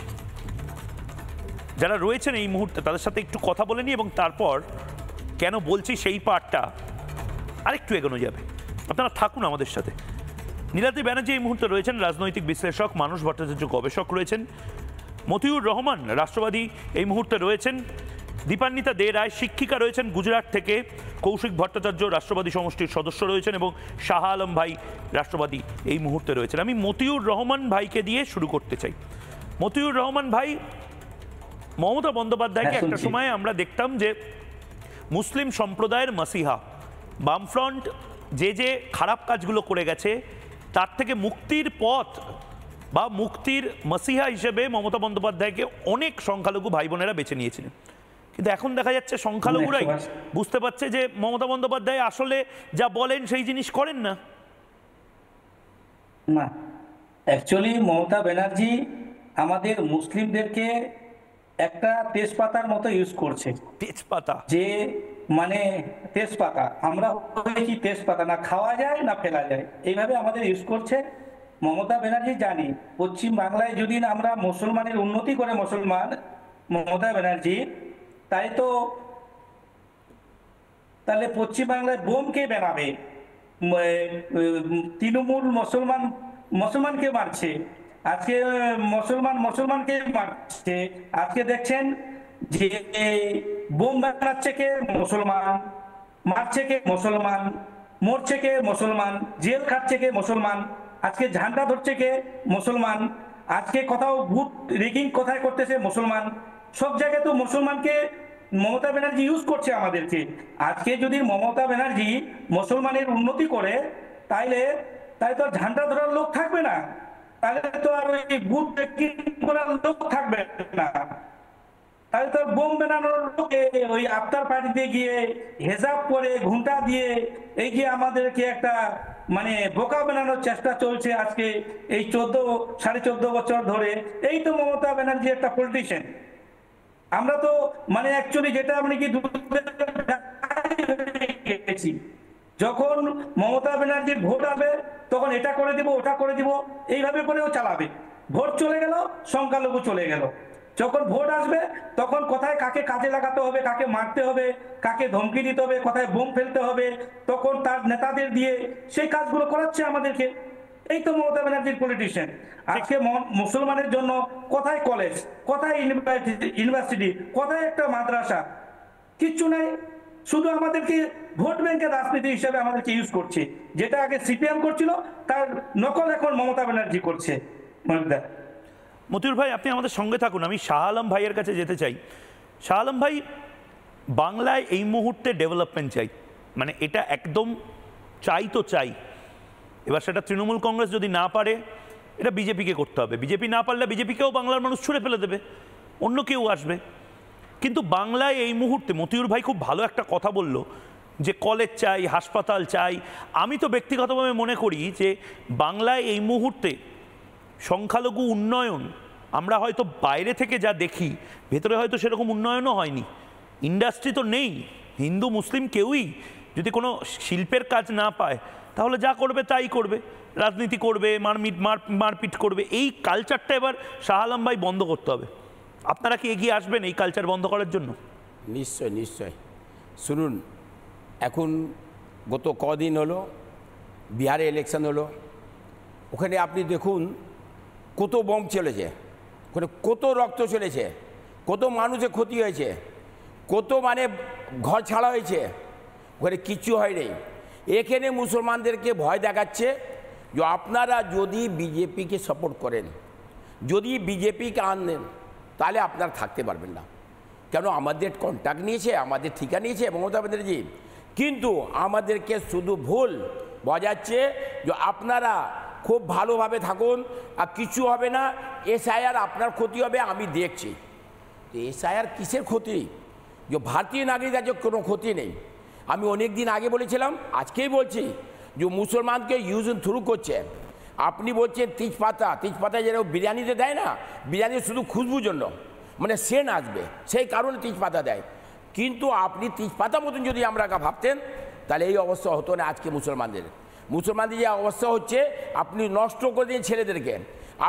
যারা রয়েছেন এই মুহূর্তে তাদের সাথে একটু কথা বলে নিই, এবং তারপর কেন বলছি সেই পার্টটা আরেকটু এগোনো যাবে। আপনারা থাকুন আমাদের সাথে। নীলাদ্রি ব্যানার্জি এই মুহূর্তে রয়েছেন, রাজনৈতিক বিশ্লেষক, মানস ভট্টাচার্য গবেষক রয়েছেন, মতিউর রহমান রাষ্ট্রবাদী এই মুহূর্তে রয়েছেন, দীপান্বিতা দে রায় শিক্ষিকা রয়েছেন গুজরাট থেকে, কৌশিক ভট্টাচার্য রাষ্ট্রবাদী সমষ্টির সদস্য রয়েছেন, এবং শাহ আলম ভাই রাষ্ট্রবাদী এই মুহূর্তে রয়েছেন। আমি মতিউর রহমান ভাইকে দিয়ে শুরু করতে চাই। মতিউর রহমান ভাই, মমতা বন্দ্যোপাধ্যায়কে একটা সময় আমরা দেখতাম যে মুসলিম সম্প্রদায়ের মাসিহা, বামফ্রন্ট যে খারাপ কাজগুলো করে গেছে তার থেকে মুক্তির পথ বা মুক্তির মাসিহা হিসেবে মমতা বন্দ্যোপাধ্যায়কে অনেক সংখ্যালঘু ভাই বোনেরা বেছে নিয়েছিলেন। কিন্তু এখন দেখা যাচ্ছে সংখ্যালঘুরাই বুঝতে পারছে যে মমতা বন্দ্যোপাধ্যায় আসলে যা বলেন সেই জিনিস করেন না। না, অ্যাকচুয়ালি মমতা ব্যানার্জি আমাদের মুসলিমদেরকে একটা তেজপাতার মতো ইউজ করছে। তেজপাতা যে মানে তেজপাতা, আমরা কি তেজপাতা না খাওয়া যায় না ফেলা যায়, এইভাবে আমাদের ইউজ করছে। মমতা ব্যানার্জি জানি পশ্চিম বাংলায় যদি আমরা মুসলমানের উন্নতি করে মমতা ব্যানার্জি, তাহলে পশ্চিম বাংলায় বোম কে বানাবে? তৃণমূল মুসলমানকে মারছে, আজকে মুসলমানকে মারছে। আজকে দেখছেন যে বোম বানাচ্ছে কে? মুসলমান। মারছে কে? মুসলমান। মরছে কে? মুসলমান। জেল খাচ্ছে কে? মুসলমান। আজকে ঝান্ডা ধরছে কে? মুসলমান। আজকে কোথাও ভূত রিগিং কোথায় করতেছে? মুসলমান। সব জায়গায় তো মুসলমানকে মমতা ব্যানার্জি ইউজ করছে আমাদেরকে। আজকে যদি মমতা ব্যানার্জি মুসলমানের উন্নতি করে তাইলে তো ঝান্ডা ধরার লোক থাকবে না, তাহলে তো আর ওই বুথ করার লোক থাকবে না, তাহলে তো বোম বানানোর লোকে ওই আফতার পার্টিতে গিয়ে হেজাব করে ঘুমটা দিয়ে এই যে আমাদেরকে একটা মানে বোকা বানানোর চেষ্টা চলছে আজকে এই 14.5 বছর ধরে। এই তো মমতা ব্যানার্জি একটা পলিটিশিয়ান। আমরা তো মানে অ্যাকচুয়ালি যেটা আমরা কি গেছি, যখন মমতা ব্যানার্জির ভোট আসবে তখন এটা করে দিব ওটা করে দিব এইভাবে করেও চালাবে। ভোট চলে গেল, সংখ্যালঘু চলে গেল। যখন ভোট আসবে তখন কোথায় কাকে কাজে লাগাতে হবে, কাকে মারতে হবে, কাকে ধমকি দিতে হবে, কোথায় বোম ফেলতে হবে, তখন তার নেতাদের দিয়ে সেই কাজগুলো করাচ্ছে আমাদেরকে। এই তো মমতা ব্যানার্জির পলিটিশিয়ান। আজকে মুসলমানের জন্য কোথায় কলেজ, কোথায় ইউনিভার্সিটি, কোথায় একটা মাদ্রাসা, কিচ্ছু নাই। শুধু আমাদেরকে ভোট ব্যাংকের রাজনীতি হিসেবে আমাদেরকে ইউজ করছে। যেটা আগে সিপিএম করছিল তার নকল এখন মমতা ব্যানার্জি করছে। মতিউর ভাই, আপনি আমাদের সঙ্গে থাকুন। আমি শাহ আলম ভাইয়ের কাছে যেতে চাই। শাহ আলম ভাই, বাংলায় এই মুহূর্তে ডেভেলপমেন্ট চাই, মানে এটা একদম চাই তো চাই। এবার সেটা তৃণমূল কংগ্রেস যদি না পারে, এটা বিজেপিকে করতে হবে। বিজেপি না পারলে বিজেপিকেও বাংলার মানুষ ছুঁড়ে ফেলে দেবে, অন্য কেউ আসবে। কিন্তু বাংলায় এই মুহূর্তে মতিউর ভাই খুব ভালো একটা কথা বলল যে কলেজ চাই, হাসপাতাল চাই। আমি তো ব্যক্তিগতভাবে মনে করি যে বাংলায় এই মুহূর্তে সংখ্যালঘু উন্নয়ন আমরা হয়তো বাইরে থেকে যা দেখি, ভেতরে হয়তো সেরকম উন্নয়নও হয়নি। ইন্ডাস্ট্রি তো নেই, হিন্দু মুসলিম কেউই যদি কোনো শিল্পের কাজ না পায় তাহলে যা করবে তাই করবে, রাজনীতি করবে, মারপিট করবে। এই কালচারটা এবার শাহ আলম ভাই বন্ধ করতে হবে। আপনারা কি এগিয়ে আসবেন এই কালচার বন্ধ করার জন্য? নিশ্চয় নিশ্চয়। শুনুন, এখন গত কদিন হলো বিহারে ইলেকশন হলো, ওখানে আপনি দেখুন কত বম চলেছে, ওখানে কত রক্ত চলেছে, কত মানুষের ক্ষতি হয়েছে, কত মানে ঘর ছাড়া হয়েছে, ওখানে কিচ্ছু হয়নি। এখানে মুসলমানদেরকে ভয় দেখাচ্ছে যে আপনারা যদি বিজেপিকে সাপোর্ট করেন, যদি বিজেপিকে আনেন, তাহলে আপনারা থাকতে পারবেন না। কেন? আমাদের কন্ট্যাক্ট নিয়েছে, আমাদের ঠিকা নিয়েছে মমতা ব্যানার্জি, কিন্তু আমাদেরকে শুধু ভুল বোঝাচ্ছে যে আপনারা খুব ভালোভাবে থাকুন আর কিছু হবে না, এসআইআর আপনার ক্ষতি হবে আমি দেখছি। এসআইআর কিসের ক্ষতি? যে ভারতীয় নাগরিক আছে কোনো ক্ষতি নেই। আমি অনেক দিন আগে বলেছিলাম, আজকেই বলছি যে মুসলমানকে ইউজ অ্যান্ড থ্রু করছে। আপনি বলছেন তেজপাতা যেটা বিরিয়ানিতে দেয় না, বিরিয়ানি শুধু খুশবুর জন্য, মানে সেন আসবে সেই কারণে তেজপাতা দেয়। কিন্তু আপনি তেজপাতা মতন যদি আমরা ভাবতেন তাহলে এই অবস্থা হতো না। আজকে মুসলমানদের যে অবস্থা হচ্ছে, আপনি নষ্ট করে দিন ছেলেদেরকে।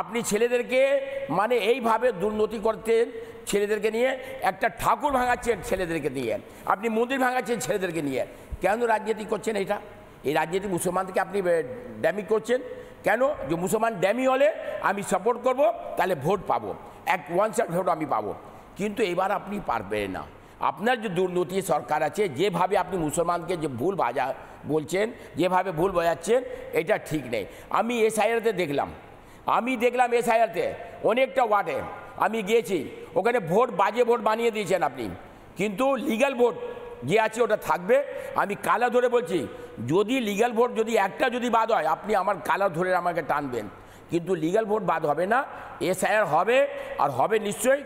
আপনি ছেলেদেরকে মানে এইভাবে দুর্নীতি করতেন, ছেলেদেরকে নিয়ে একটা ঠাকুর ভাঙাচ্ছেন ছেলেদেরকে নিয়ে, আপনি মন্দির ভাঙাচ্ছেন ছেলেদেরকে নিয়ে। কেন রাজনীতি করছেন? এই রাজনীতি মুসলমানদেরকে আপনি ড্যামি করছেন কেন? যে মুসলমান ড্যামি হলে আমি সাপোর্ট করব, তাহলে ভোট পাবো, ওয়ান সাইড ভোট আমি পাবো। কিন্তু এবার আপনি পারবেন না। আপনার যে দুর্নীতি সরকার আছে, যেভাবে আপনি মুসলমানকে যে ভুল বলছেন, যেভাবে ভুল বোঝাচ্ছেন, এটা ঠিক নেই। আমি এসআইআরতে দেখলাম এসআইআরতে অনেকটা ওয়ার্ডে আমি গিয়েছি, ওখানে বাজে ভোট বানিয়ে দিয়েছেন আপনি, কিন্তু লিগ্যাল ভোট যে আছে ওটা থাকবে। আমি কালা ধরে বলছি, যদি লিগ্যাল ভোট যদি একটা যদি বাদ হয়, আপনি আমার কালা ধরে আমাকে টানবেন, কিন্তু লিগ্যাল ভোট বাদ হবে না, এসআইআর হবে আর হবে নিশ্চয়ই।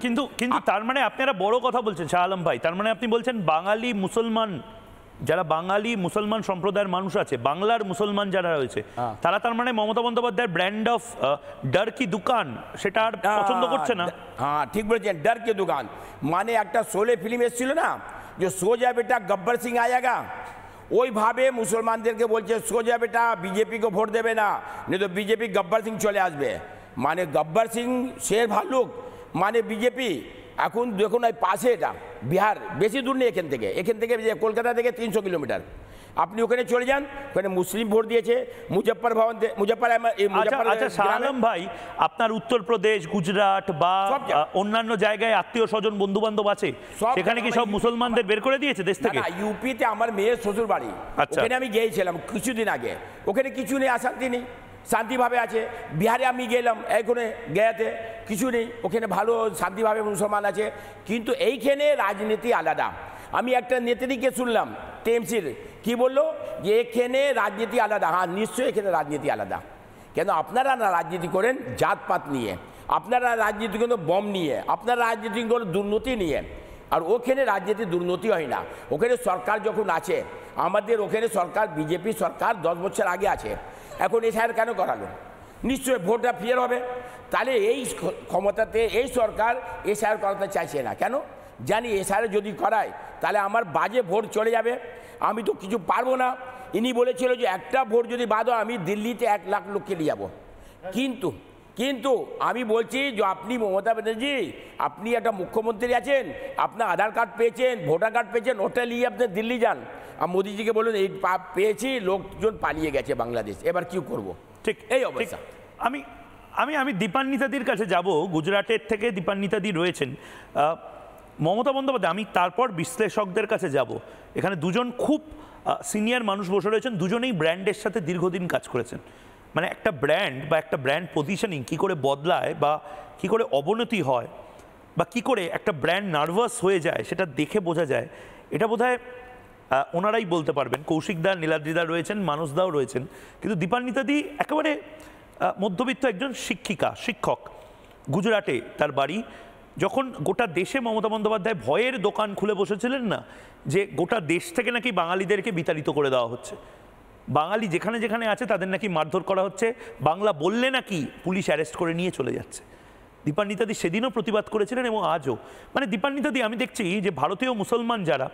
কিন্তু তার মানে আপনারা বড় কথা বলছেন শাহ আলম ভাই, তার মানে আপনি বলছেন বাঙালি মুসলমান, যারা বাঙালি মুসলমান সম্প্রদায়ের মানুষ আছে, বাংলার মুসলমান যারা রয়েছে, তারা তার মানে মমতা বন্দ্যোপাধ্যায়ের ব্র্যান্ড অফ ডর কি দোকান সেটা আর পছন্দ করছে না। হ্যাঁ, ঠিক বলেছেন, ডর কি দোকান। মানে একটা শোলে ফিল্ম এসেছিল না, যে সোজা বেটা গব্বর সিং আয়েগা, ওইভাবে মুসলমানদেরকে বলছে সোজা বেটা বিজেপিকে ভোট দেবে না, नहीं तो বিজেপি গব্বর সিং চলে আসবে। মানে গব্বর সিং শের ভাল্লুক, মানে বিজেপি। এখন দেখুন এই পাশে এটা বিহার, বেশি দূর নেই এখান থেকে কলকাতা থেকে 300 কিলোমিটার। আপনি ওখানে চলে যান, ওখানে মুসলিম ভোট দিয়েছে। মুজফ্ফর শাহ আলম ভাই, আপনার উত্তরপ্রদেশ, গুজরাট বা অন্যান্য জায়গায় আত্মীয় স্বজন বন্ধু বান্ধব আছে, সেখানে কি সব মুসলমানদের বের করে দিয়েছে দেশ থেকে? ইউপিতে আমার মেয়ের শ্বশুর বাড়ি, ওখানে আমি গিয়েছিলাম কিছুদিন আগে, ওখানে কিছু নেই, অশান্তি নেই, শান্তিভাবে আছে। বিহারে আমি গেলাম এখানে গয়াতে, কিছু নেই, ওখানে ভালো শান্তিভাবে মুসলমান আছে, কিন্তু এইখানে রাজনীতি আলাদা। আমি একটা নেত্রীকে শুনলাম টিএমসির, কি বললো যে এখানে রাজনীতি আলাদা। হ্যাঁ নিশ্চয়ই এখানে রাজনীতি আলাদা, কেন আপনারা না রাজনীতি করেন জাতপাত নিয়ে, আপনারা রাজনীতি করেন বম নিয়ে, আপনারা রাজনীতি করেন দুর্নীতি নিয়ে, আর ওখানে রাজনীতি দুর্নীতি হয় না। ওখানে সরকার যখন আছে, আমাদের ওখানে সরকার বিজেপি সরকার 10 বছর আগে আছে, এখন এসআইআর কেন করালো? নিশ্চয়ই ভোটটা ফের হবে। তাহলে এই ক্ষমতাতে এই সরকার এসআইআর করাতে চাইছে না কেন? জানি এসআইআর যদি করায় তাহলে আমার বাজে ভোট চলে যাবে, আমি তো কিছু পারবো না। ইনি বলেছিল যে একটা ভোট যদি বাদ হয় আমি দিল্লিতে 1 লাখ লোককে নিয়ে যাবো। কিন্তু আমি বলছি যে আপনি মমতা ব্যানার্জি, আপনি একটা মুখ্যমন্ত্রী আছেন, আপনার আধার কার্ড পেয়েছেন, ভোটার কার্ড পেয়েছেন, ওটা নিয়ে আপনি দিল্লি যান, আর মোদিজিকে বলুন এই পেয়েছি, লোকজন পালিয়ে গেছে বাংলাদেশ, এবার কি করব? ঠিক এই অবস্থা। আমি দীপান্বিতাদির কাছে যাব। গুজরাটের থেকে দীপান্বিতাদি রয়েছেন। মমতা বন্দ্যোপাধ্যায়, আমি তারপর বিশ্লেষকদের কাছে যাব। এখানে দুজন খুব সিনিয়র মানুষ বসে রয়েছেন, দুজনেই ব্র্যান্ডের সাথে দীর্ঘদিন কাজ করেছেন। মানে একটা ব্র্যান্ড বা একটা ব্র্যান্ড পজিশনিং কী করে বদলায় বা কী করে অবনতি হয় বা কী করে একটা ব্র্যান্ড নার্ভাস হয়ে যায় সেটা দেখে বোঝা যায়। এটা বোধহয় ওনারাই বলতে পারবেন। কৌশিকদা, নীলাদ্রিদা রয়েছেন, মানসদাও রয়েছেন, কিন্তু দীপান্বিতাদি একেবারে মধ্যবিত্ত একজন শিক্ষক। গুজরাটে তার বাড়ি। যখন গোটা দেশে মমতা বন্দ্যোপাধ্যায় ভয়ের দোকান খুলে বসেছিলেন না, যে গোটা দেশ থেকে নাকি বাঙালিদেরকে বিতাড়িত করে দেওয়া হচ্ছে, বাঙালি যেখানে যেখানে আছে তাদের নাকি মারধর করা হচ্ছে, বাংলা বললে নাকি পুলিশ অ্যারেস্ট করে নিয়ে চলে যাচ্ছে, দীপান্বিতাদি সেদিনও প্রতিবাদ করেছিলেন এবং আজও। মানে দীপান্বিতাদি, আমি দেখছি যে ভারতীয় মুসলমান যারা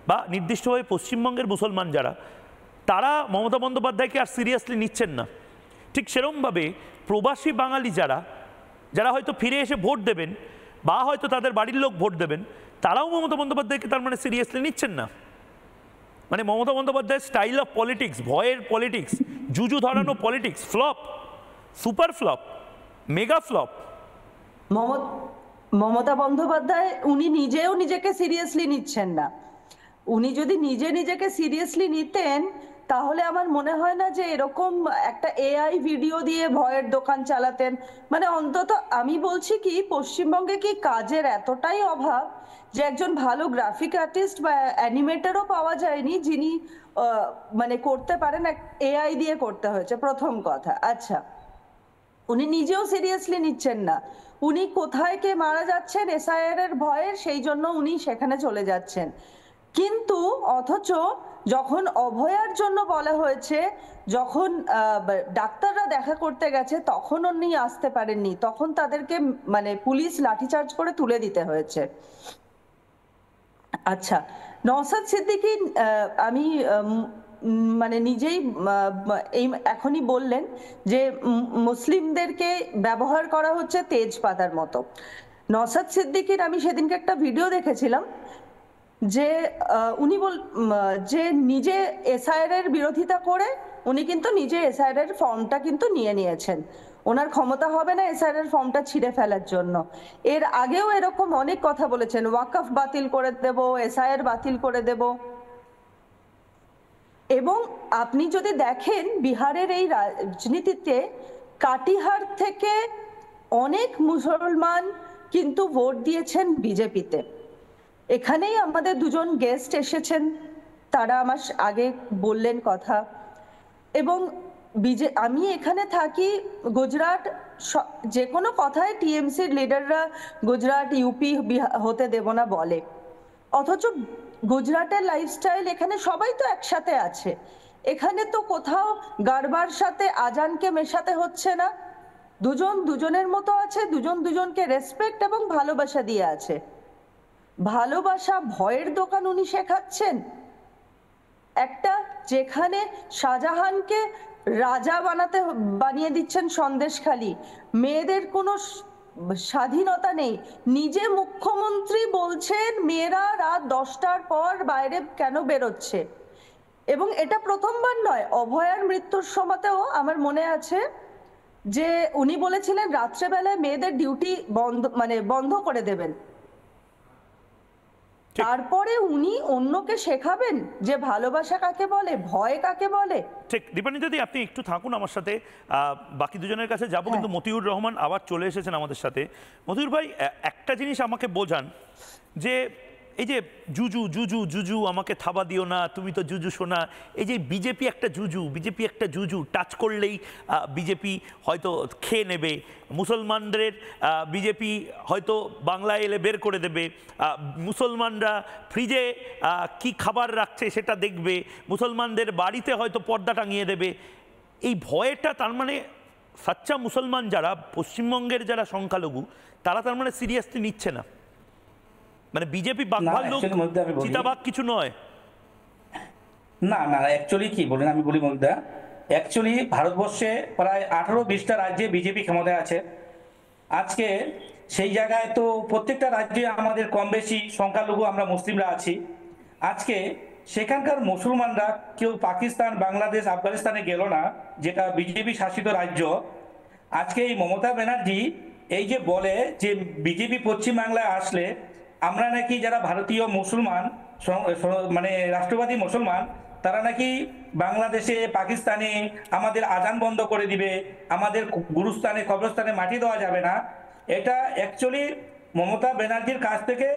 বা নির্দিষ্টভাবে পশ্চিমবঙ্গের মুসলমান যারা, তারা মমতা বন্দ্যোপাধ্যায়কে আর সিরিয়াসলি নিচ্ছেন না। ঠিক সেরকমভাবে প্রবাসী বাঙালি যারা হয়তো ফিরে এসে ভোট দেবেন বা হয়তো তাদের বাড়ির লোক ভোট দেবেন, তারাও মমতা বন্দ্যোপাধ্যায়কে তার মানে সিরিয়াসলি নিচ্ছেন না। মানে মমতা বন্দ্যোপাধ্যায়ের স্টাইল অফ পলিটিক্স, ভয়ের পলিটিক্স, জুজু ধরানো politics, flop, super flop, mega flop. Mamata Bandyopadhyay উনি নিজেও নিজেকে সিরিয়াসলি নিচ্ছেন না। উনি যদি নিজেকে সিরিয়াসলি নিতেন তাহলে আমার মনে হয় না যে এরকম একটা এআই ভিডিও দিয়ে ভয়ের দোকান চালাতেন। মানে অন্তত আমি বলছি কি, পশ্চিমবঙ্গে কি কাজের এতটাই অভাব যে একজন ভালো গ্রাফিক আর্টিস্ট বা অ্যানিমেটরও পাওয়া যায়নি যিনি মানে করতে পারেন, এআই দিয়ে করতে হয়েছে, প্রথম কথা। আচ্ছা, উনি নিজেও সিরিয়াসলি নিচ্ছেন না। উনি কোথায় কে মারা যাচ্ছেন এসআইআর এর ভয়ে, সেই জন্য উনি সেখানে চলে যাচ্ছেন। কিন্তু অথচ যখন অভয়ার জন্য বলা হয়েছে, যখন ডাক্তাররা দেখা করতে গেছে, তখন উনি আসতে পারেননি, তখন তাদেরকে মানে পুলিশ লাঠিচার্জ করে তুলে দিতে হয়েছে। আচ্ছা, নওশাদ সিদ্দিকী আমি মানে নিজেই এই এখনই বললেন যে মুসলিমদেরকে ব্যবহার করা হচ্ছে তেজপাতার মতো। নওশাদ সিদ্দিকীর আমি সেদিনকে একটা ভিডিও দেখেছিলাম যে উনি যে নিজে এসআইআর এর বিরোধিতা করে উনি কিন্তু নিজে এসআইআর এর ফর্মটা কিন্তু নিয়ে নিয়েছেন। ওনার ক্ষমতা হবে না এসআইআর এর ফর্মটা ছিঁড়ে ফেলার জন্য। এর আগেও এরকম অনেক কথা বলেছেন, ওয়াকফ বাতিল করে দেব, এসআইআর বাতিল করে দেব। এবং আপনি যদি দেখেন বিহারের এই রাজনীতিতে কাটিহার থেকে অনেক মুসলমান কিন্তু ভোট দিয়েছেন বিজেপিতে। এখানেই আমাদের দুজন গেস্ট এসেছেন, তারা আমার আগে বললেন কথা। এবং আমি এখানে থাকি গুজরাট, যে কোনো কথায় টিএমসির লিডাররা গুজরাট ইউপি হতে দেব না বলে, অথচ গুজরাটের লাইফস্টাইল এখানে সবাই তো একসাথে আছে। এখানে তো কোথাও গারবার সাথে আজানকে মেশাতে হচ্ছে না, দুজন দুজনের মতো আছে, দুজন দুজনকে রেসপেক্ট এবং ভালোবাসা দিয়ে আছে। ভালোবাসা ভয়ের দোকান উনি শেখাচ্ছেন একটা, যেখানে শাহজাহানকে রাজা বানিয়ে দিচ্ছেন সন্দেশখালী, মেয়েদের কোনো স্বাধীনতা নেই। নিজে মুখ্যমন্ত্রী বলছেন মেয়েরা রাত 10টার পর বাইরে কেন বেরোচ্ছে। এবং এটা প্রথমবার নয়, অভয়ার মৃত্যুর সময়তেও আমার মনে আছে যে উনি বলেছিলেন রাত্রেবেলায় মেয়েদের ডিউটি বন্ধ করে দেবেন। তারপরে উনি অন্যকে শেখাবেন যে ভালোবাসা কাকে বলে, ভয় কাকে বলে। ঠিক, দীপানি যদি আপনি একটু থাকুন আমার সাথে, বাকি দুজনের কাছে যাবো, কিন্তু মতিউর রহমান আবার চলে এসেছেন আমাদের সাথে। মতিউর ভাই, একটা জিনিস আমাকে বোঝান যে এই যে জুজু জুজু জুজু আমাকে থাবা দিও না, তুমি তো জুজু শোনা, এই যে বিজেপি একটা জুজু টাচ করলেই বিজেপি হয়তো খেয়ে নেবে, মুসলমানদের বিজেপি হয়তো বাংলায় এলে বের করে দেবে, মুসলমানরা ফ্রিজে কি খাবার রাখছে সেটা দেখবে, মুসলমানদের বাড়িতে হয়তো পর্দা টাঙিয়ে দেবে, এই ভয়টা তার মানে সাচ্চা মুসলমান যারা পশ্চিমবঙ্গের যারা সংখ্যালঘু তারা তার মানে সিরিয়াসলি নিচ্ছে না, মানে বিজেপি বাঘভাল্লুক চিতাবাঘ কিছু নয়। না না, অ্যাকচুয়ালি কি বলেন, আমি বলি মধ্যা, অ্যাকচুয়ালি ভারতবর্ষে প্রায় 18-20টা রাজ্যে বিজেপি ক্ষমতায় আছে। আজকে সেই জায়গায় তো প্রত্যেকটা রাজ্যে আমাদের কম বেশি সংখ্যালঘু আমরা মুসলিমরা আছি। আজকে সেখানকার মুসলমানরা কেউ পাকিস্তান, বাংলাদেশ, আফগানিস্তানে গেল না, যেটা বিজেপি শাসিত রাজ্য। আজকে এই মমতা ব্যানার্জি এই যে বলে যে বিজেপি পশ্চিমবাংলায় আসলে আমরা নাকি যারা ভারতীয় মুসলমান মানে রাষ্ট্রবাদী মুসলমান তারা নাকি বাংলাদেশে, পাকিস্তানে আমাদের আজান বন্ধ করে দিবে, আমাদের গুরুস্থানে কবরস্থানে মাটি দেওয়া যাবে না। এটা অ্যাকচুয়ালি মমতা ব্যানার্জির কাছ থেকে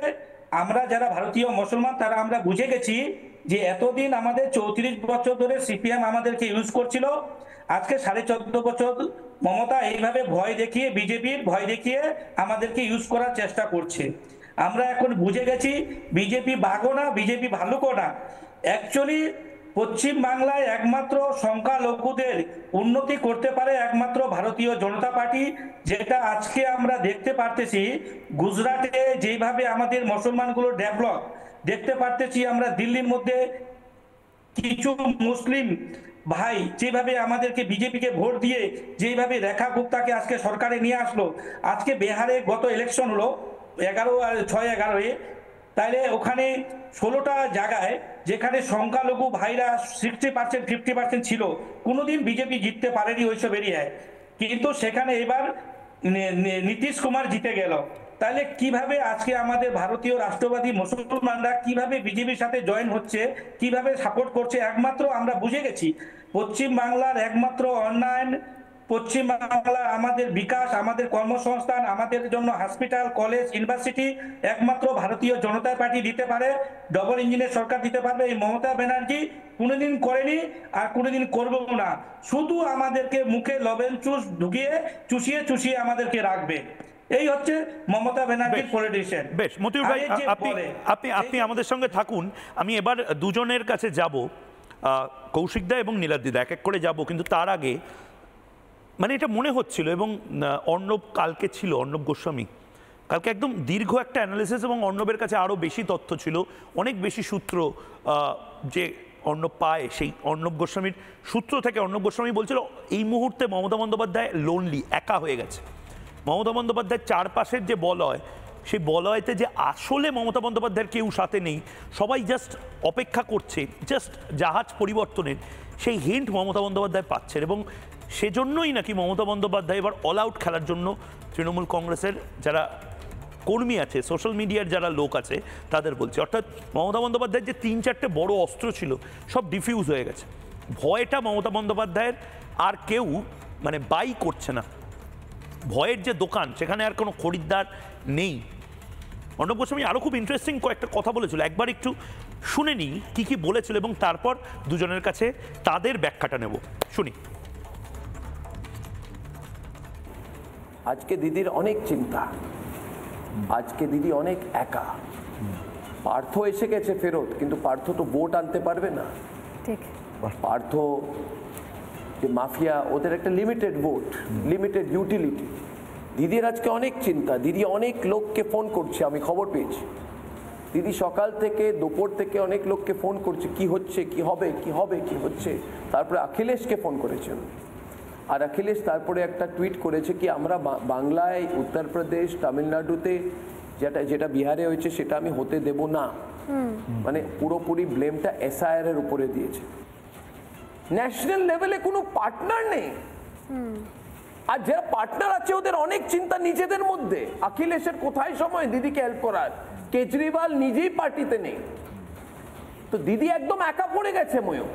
আমরা যারা ভারতীয় মুসলমান তারা আমরা বুঝে গেছি যে এতদিন আমাদের 34 বছর ধরে সিপিএম আমাদেরকে ইউজ করছিল। আজকে 14.5 বছর মমতা এইভাবে ভয় দেখিয়ে, বিজেপির ভয় দেখিয়ে আমাদেরকে ইউজ করার চেষ্টা করছে। আমরা এখন বুঝে গেছি বিজেপি বাঘও না, বিজেপি ভাল্লুকও না। অ্যাকচুয়ালি পশ্চিম বাংলায় একমাত্র সংখ্যালঘুদের উন্নতি করতে পারে একমাত্র ভারতীয় জনতা পার্টি, যেটা আজকে আমরা দেখতে পারতেছি। গুজরাটে যেভাবে আমাদের মুসলমানগুলো ডেভেলপ দেখতে পারতেছি, আমরা দিল্লির মধ্যে কিছু মুসলিম ভাই যেভাবে আমাদেরকে বিজেপিকে ভোট দিয়ে যেভাবে রেখা গুপ্তাকে আজকে সরকারে নিয়ে আসলো। আজকে বিহারে গত ইলেকশন হলো 6-11-এ, তাইলে ওখানে 16টা জায়গায় যেখানে সংখ্যালঘু ভাইরা 60% 50% ছিল, কোনোদিন বিজেপি জিততে পারেনি ওইসব এরিয়ায়, কিন্তু সেখানে এবার নীতিশ কুমার জিতে গেল। তাহলে কিভাবে আজকে আমাদের ভারতীয় রাষ্ট্রবাদী মুসলমানরা কিভাবে বিজেপির সাথে জয়েন হচ্ছে, কিভাবে সাপোর্ট করছে, একমাত্র আমরা বুঝে গেছি পশ্চিম বাংলার একমাত্র উন্নয়ন, পশ্চিম বাংলা আমাদের বিকাশ, আমাদের কর্মসংস্থান, আমাদের জন্য হসপিটাল, কলেজ, ইউনিভার্সিটি একমাত্র ভারতীয় জনতা পার্টি দিতে পারে, ডবল ইঞ্জিনের সরকার দিতে পারবে। এই মমতা ব্যানার্জি কোনোদিন করেনি আর কোনোদিন করবেও না, শুধু আমাদেরকে মুখে লবণ চুষ ঢুকিয়ে চুষিয়ে আমাদেরকে রাখবে। এই হচ্ছে মমতা ব্যানার্জির পলিটিশিয়ান। বেশ, মতিউর ভাই আপনি আমাদের সঙ্গে থাকুন। আমি এবার দুজনের কাছে যাব, কৌশিকদা এবং নীলাদ্রিদা, এক এক করে যাব, কিন্তু তার আগে মানে এটা মনে হচ্ছিল, এবং অর্ণব কালকে ছিল, অর্ণব গোস্বামী কালকে একদম দীর্ঘ একটা অ্যানালিসিস, এবং অর্ণবের কাছে আরও বেশি তথ্য ছিল, অনেক বেশি সূত্র যে অর্ণব পায়, সেই অর্ণব গোস্বামীর সূত্র থেকে অর্ণব গোস্বামী বলছিল এই মুহূর্তে মমতা বন্দ্যোপাধ্যায় লোনলি, একা হয়ে গেছে। মমতা বন্দ্যোপাধ্যায়ের চারপাশের যে বলয়, সেই বলয়তে যে আসলে মমতা বন্দ্যোপাধ্যায়ের কেউ সাথে নেই, সবাই জাস্ট অপেক্ষা করছে জাস্ট জাহাজ পরিবর্তনের, সেই হিন্ট মমতা বন্দ্যোপাধ্যায় পাচ্ছেন। এবং সেজন্যই নাকি মমতা বন্দ্যোপাধ্যায় এবার অল আউট খেলার জন্য তৃণমূল কংগ্রেসের যারা কর্মী আছে, সোশ্যাল মিডিয়ার যারা লোক আছে তাদের বলছে, অর্থাৎ মমতা বন্দ্যোপাধ্যায়ের যে 3-4টে বড় অস্ত্র ছিল সব ডিফিউজ হয়ে গেছে। ভয়টা মমতা বন্দ্যোপাধ্যায়ের আর কেউ মানে বাই করছে না, ভয়ের যে দোকান সেখানে আর কোনো খরিদ্দার নেই। অর্ণব গোস্বামী আরও খুব ইন্টারেস্টিং কয়েকটা কথা বলেছিল, একবার একটু শুনে নিই কী কী বলেছিল, এবং তারপর দুজনের কাছে তাদের ব্যাখ্যাটা নেব, শুনি। আজকে দিদির অনেক চিন্তা, আজকে দিদি অনেক একা। পার্থ এসে গেছে ফেরত, কিন্তু পার্থ তো ভোট আনতে পারবে না। ঠিক, পার্থ যে মাফিয়া, ওদের একটা লিমিটেড ভোট, লিমিটেড ইউটিলিটি। দিদির আজকে অনেক চিন্তা, দিদি অনেক লোককে ফোন করছে, আমি খবর পেয়েছি। দিদি সকাল থেকে দুপুর থেকে অনেক লোককে ফোন করছে, কি হচ্ছে, কি হবে, কি হবে, কি হচ্ছে। তারপরে অখিলেশকে ফোন করেছেন, আর অখিলেশ তারপরে একটা টুইট করেছে কি আমরা বাংলায়, উত্তরপ্রদেশ, তামিলনাড়ুতে যেটা বিহারে হয়েছে সেটা আমি হতে দেব না। মানে পুরোপুরি ব্লেমটা এসআইআর এর উপরে দিয়েছে। ন্যাশনাল লেভেলে কোনো পার্টনার নেই, আর যারা পার্টনার আছে ওদের অনেক চিন্তা নিজেদের মধ্যে। অখিলেশের কোথায় সময় দিদিকে হেল্প করার, কেজরিওয়াল নিজেই পার্টিতে নেই, তো দিদি একদম একা পড়ে গেছে ময়ূক।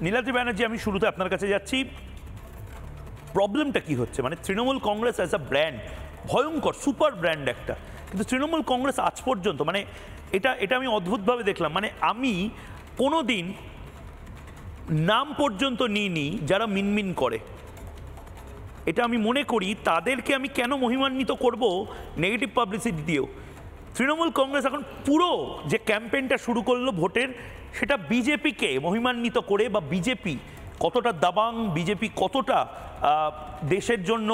নীলাদ্রি ব্যানার্জি, আমি শুরুতে আপনার কাছে যাচ্ছি। প্রবলেমটা কি হচ্ছে? মানে Trinamool Congress as a brand ভয়ঙ্কর সুপার ব্র্যান্ড একটা, কিন্তু তৃণমূল কংগ্রেস আজ পর্যন্ত মানে এটা আমি অদ্ভুতভাবে দেখলাম। মানে আমি কোনো দিন নাম পর্যন্ত নিইনি যারা মিনমিন করে। এটা আমি মনে করি তাদেরকে আমি কেন মহিমান্বিত করব নেগেটিভ পাবলিসিটি দিয়েও। তৃণমূল কংগ্রেস এখন পুরো যে ক্যাম্পেইনটা শুরু করলো ভোটের, সেটা বিজেপিকে মহিমান্বিত করে, বা বিজেপি কতটা দাবাং, বিজেপি কতটা দেশের জন্য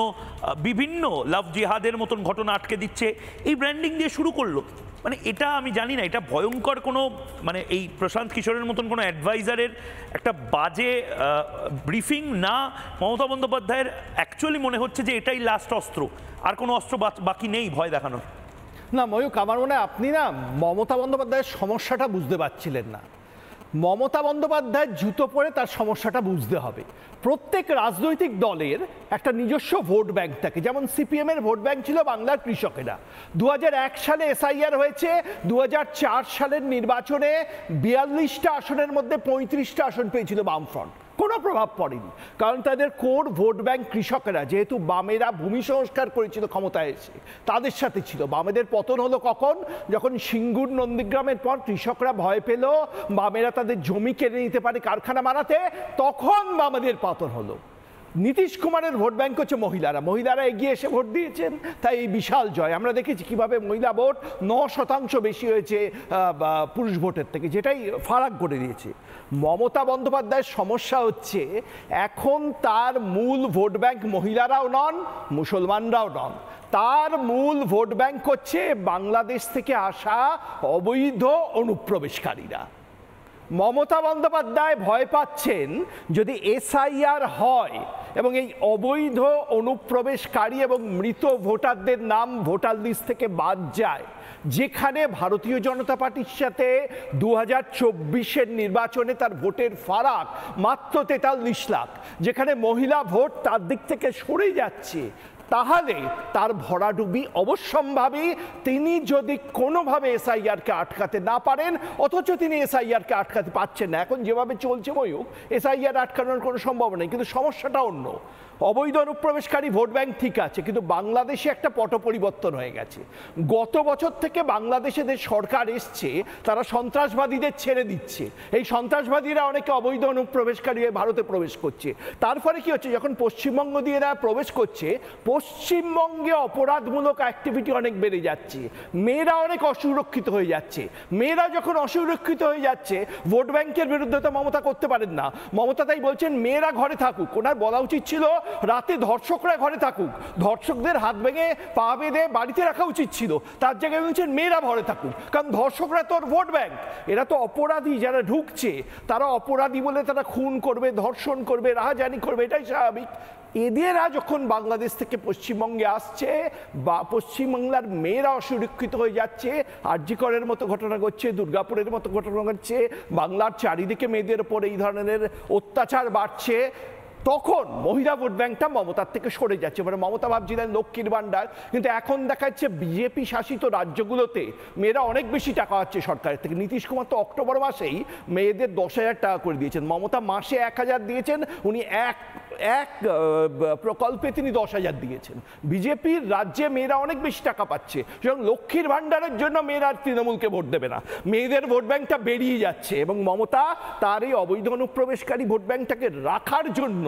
বিভিন্ন লাভ জিহাদের মতন ঘটনা আটকে দিচ্ছে, এই ব্র্যান্ডিং দিয়ে শুরু করলো। মানে এটা আমি জানি না, এটা ভয়ঙ্কর কোনো মানে এই প্রশান্ত কিশোরের মতন কোনো অ্যাডভাইজারের একটা বাজে ব্রিফিং না, মমতা বন্দ্যোপাধ্যায়ের অ্যাকচুয়ালি মনে হচ্ছে যে এটাই লাস্ট অস্ত্র, আর কোনো অস্ত্র বাকি নেই ভয় দেখানোর। না ময়ূক, আমার মনে হয় আপনি না মমতা বন্দ্যোপাধ্যায়ের সমস্যাটা বুঝতে পারছিলেন না। মমতা বন্দ্যোপাধ্যায়ের জুতো পরে তার সমস্যাটা বুঝতে হবে। প্রত্যেক রাজনৈতিক দলের একটা নিজস্ব ভোট ব্যাংক থাকে, যেমন সিপিএমের ভোট ব্যাংক ছিল বাংলার কৃষকেরা। 2001 সালে এসআইআর হয়েছে, 2004 সালের নির্বাচনে 42টা আসনের মধ্যে 35টা আসন পেয়েছিল বামফ্রন্ট, কোনো প্রভাব পড়েনি, কারণ তাদের কোর ভোট ব্যাংক কৃষকেরা। যেহেতু বামেরা ভূমি সংস্কার করেছিল ক্ষমতায় এসে, তাদের সাথে ছিল। বামেদের পতন হলো কখন? যখন সিঙ্গুর নন্দীগ্রামের পর কৃষকরা ভয় পেল বামেরা তাদের জমি কেড়ে নিতে পারে কারখানা বানাতে, তখন বামেদের পতন হলো। নীতিশ কুমারের ভোট ব্যাংক হচ্ছে মহিলারা এগিয়ে এসে ভোট দিয়েছেন, তাই এই বিশাল জয়। আমরা দেখেছি কিভাবে মহিলা ভোট 9% বেশি হয়েছে পুরুষ ভোটের থেকে, যেটাই ফারাক করে দিয়েছে। মমতা বন্দ্যোপাধ্যায়ের সমস্যা হচ্ছে এখন তার মূল ভোট ব্যাংক মহিলারাও নন, মুসলমানরাও নন, তার মূল ভোট ব্যাংক হচ্ছে বাংলাদেশ থেকে আসা অবৈধ অনুপ্রবেশকারীরা। মমতা বন্দ্যোপাধ্যায় ভয় পাচ্ছেন যদি এসআইআর হয় এবং এই অবৈধ অনুপ্রবেশকারী এবং মৃত ভোটারদের নাম ভোটার লিস্ট থেকে বাদ যায়, যেখানে ভারতীয় জনতা পার্টির সাথে 2024-এর নির্বাচনে তার ভোটের ফারাক মাত্র 43 লাখ, যেখানে মহিলা ভোট তার দিক থেকে সরে যাচ্ছে, তাহলে তার ভরাডুবি অবশ্যম্ভাবী। তিনি যদি কোনোভাবে এসআইআরকে আটকাতে না পারেন, অথচ তিনি এসআইআরকে আটকাতে পারছেন না, এখন যেভাবে চলছে ময়ূক এসআইআর আটকানোর কোনো সম্ভাবনা নেই। কিন্তু সমস্যাটা অন্য। অবৈধ অনুপ্রবেশকারী ভোট ব্যাংক ঠিক আছে, কিন্তু বাংলাদেশে একটা পট পরিবর্তন হয়ে গেছে। গত বছর থেকে বাংলাদেশে যে সরকার এসছে তারা সন্ত্রাসবাদীদের ছেড়ে দিচ্ছে, এই সন্ত্রাসবাদীরা অনেকে অবৈধ অনুপ্রবেশকারী হয়ে ভারতে প্রবেশ করছে। তার ফলে কি হচ্ছে, যখন পশ্চিমবঙ্গ দিয়ে এরা প্রবেশ করছে, পশ্চিমবঙ্গে অপরাধমূলক অ্যাক্টিভিটি অনেক বেড়ে যাচ্ছে, মেয়েরা অনেক অসুরক্ষিত হয়ে যাচ্ছে। মেয়েরা যখন অসুরক্ষিত হয়ে যাচ্ছে, ভোট ব্যাংকের বিরুদ্ধে তো মমতা করতে পারেন না। মমতা তাই বলছেন মেয়েরা ঘরে থাকুক। ওনার বলা উচিত ছিল রাতে ধর্ষকরা ঘরে থাকুক, ধর্ষকদের হাত ভেঙে পা বেঁধে বাড়িতে রাখা উচিত ছিল, তার জায়গায় বলছেন মেয়েরা ঘরে থাকুক। কারণ ধর্ষকরা তো ভোট ব্যাংক, এরা তো অপরাধী, যারা ঢুকছে তারা অপরাধী বলে তারা খুন করবে, ধর্ষণ করবে, রাহাজানি করবে, এটাই স্বাভাবিক। এদেরা যখন বাংলাদেশ থেকে পশ্চিমবঙ্গে আসছে বা পশ্চিমবাংলার মেয়েরা অসুরক্ষিত হয়ে যাচ্ছে, আরজি করের মতো ঘটনা ঘটছে, দুর্গাপুরের মতো ঘটনা ঘটছে, বাংলার চারিদিকে মেয়েদের ওপর এই ধরনের অত্যাচার বাড়ছে, তখন মহিলা ভোট ব্যাংকটা মমতার থেকে সরে যাচ্ছে। মানে মমতা ভাবছিলেন লক্ষ্মীর ভাণ্ডার, কিন্তু এখন দেখা যাচ্ছে বিজেপি শাসিত রাজ্যগুলোতে মেয়েরা অনেক বেশি টাকা পাচ্ছে সরকারের থেকে। নীতিশ কুমার তো অক্টোবর মাসেই মেয়েদের 10,000 টাকা করে দিয়েছেন, মমতা মাসে 1,000 দিয়েছেন, উনি এক প্রকল্পে তিনি 10,000 দিয়েছেন। বিজেপির রাজ্যে মেয়েরা অনেক বেশি টাকা পাচ্ছে, এবং লক্ষ্মীর ভাণ্ডারের জন্য মেয়েরা তৃণমূলকে ভোট দেবে না, মেয়েদের ভোট ব্যাংকটা বেরিয়ে যাচ্ছে। এবং মমতা তার এই অবৈধ অনুপ্রবেশকারী ভোট ব্যাংকটাকে রাখার জন্য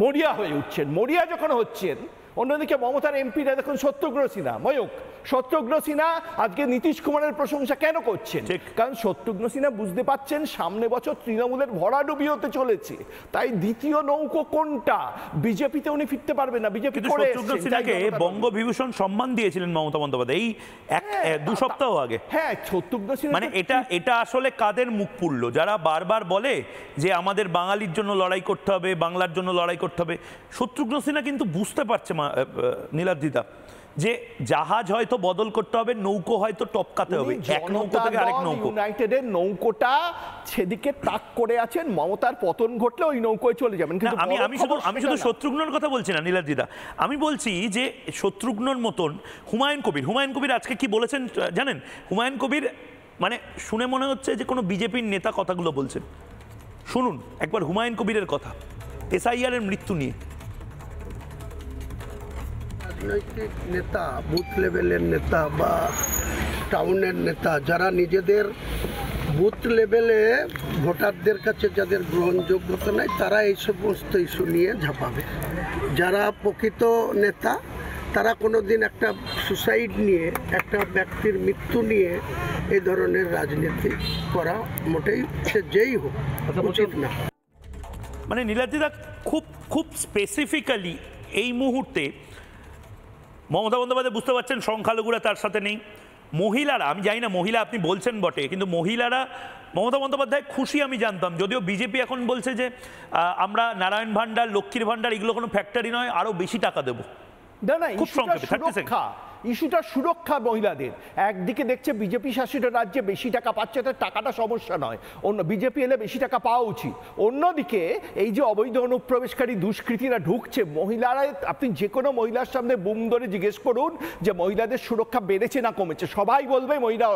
মরিয়া হয়ে উঠছেন। মরিয়া যখন হচ্ছেন, অন্যদিকে মমতার এমপিরা দেখুন সত্যগ্রহ সিনহা, ময়ূক সত্যগ্রহ সিনহা আজকে নীতিশ কুমারের প্রশংসা কেন করছেন? কারণ সত্যগ্রহ সিনহা বুঝতে পাচ্ছেন সামনে বছর তৃণমূলের ভরাডুবি হতে চলেছে, তাই দ্বিতীয় নৌকো কোনটা, বিজেপিতে উনি ফিরতে পারবেন না। বিজেপি সত্যগ্রহ সিনহাকে বঙ্গবিভূষণ সম্মান দিয়েছিলেন মমতা বন্দ্যোপাধ্যায় এই 2 সপ্তাহ আগে। হ্যাঁ, সত্যগ্রহ সিনহা মানে এটা আসলে কাদের মুখ পুরল, যারা বারবার বলে যে আমাদের বাঙালির জন্য লড়াই করতে হবে, বাংলার জন্য লড়াই করতে হবে। শত্রুঘ্ন সিনহা কিন্তু বুঝতে পারছে নীলাদ্রিদা যে জাহাজ হয়তো বদল করতে হবে, নৌকো হয়তো টপকাতে হবে, এক নৌকো থেকে আরেক নৌকো। ইউনাইটেডের নৌকোটা সেদিকে তাক করে আছেন, মমতার পতন ঘটলে ওই নৌকোয় চলে যাবেন। কিন্তু আমি শুধু শত্রুঘ্নর কথা বলছি না নীলাদ্রিদা, আমি বলছি যে শত্রুঘ্নর মতন হুমায়ুন কবির আজকে কি বলেছেন জানেন? হুমায়ুন কবির মানে শুনে মনে হচ্ছে যে কোনো বিজেপির নেতা কথাগুলো বলছেন। শুনুন একবার হুমায়ুন কবিরের কথা এসআইআর এর মৃত্যু নিয়ে। রাজনৈতিক নেতা, বুথ লেভেলের নেতা বা টাউনের নেতা, যারা নিজেদের বুথ লেভেলে ভোটারদের কাছে যাদের গ্রহণযোগ্যতা নেই, তারা এই সমস্ত ইস্যু নিয়ে ঝাঁপাবে। যারা প্রকৃত নেতা, তারা কোনোদিন একটা সুসাইড নিয়ে, একটা ব্যক্তির মৃত্যু নিয়ে এই ধরনের রাজনীতি করা মোটেই সে যেই হোক উচিত না। মানে নীলাদ্রিদা খুব স্পেসিফিক্যালি এই মুহূর্তে মমতা বন্দ্যোপাধ্যায় বুঝতে পারছেন সংখ্যালঘুরা তার সাথে নেই, মহিলারা, আমি জানি না মহিলা আপনি বলছেন বটে, কিন্তু মহিলারা মমতা বন্দ্যোপাধ্যায় খুশি আমি জানতাম, যদিও বিজেপি এখন বলছে যে আমরা নারায়ণ ভান্ডার, লক্ষ্মীর ভান্ডার এগুলো কোনো ফ্যাক্টরি নয়, আরও বেশি টাকা দেবো। খুব সংক্ষেপে ইস্যুটা সুরক্ষা মহিলাদের। একদিকে দেখছে বিজেপি শাসিত রাজ্যে বেশি টাকা পাচ্ছে, তার টাকাটা সমস্যা নয়, অন্য বিজেপি এলে বেশি টাকা পাওয়া উচিত। অন্যদিকে এই যে অবৈধ অনুপ্রবেশকারী দুষ্কৃতীরা ঢুকছে, মহিলারা, আপনি যে কোনো মহিলার সামনে বুম ধরে জিজ্ঞেস করুন যে মহিলাদের সুরক্ষা বেড়েছে না কমেছে, সবাই বলবে মহিলা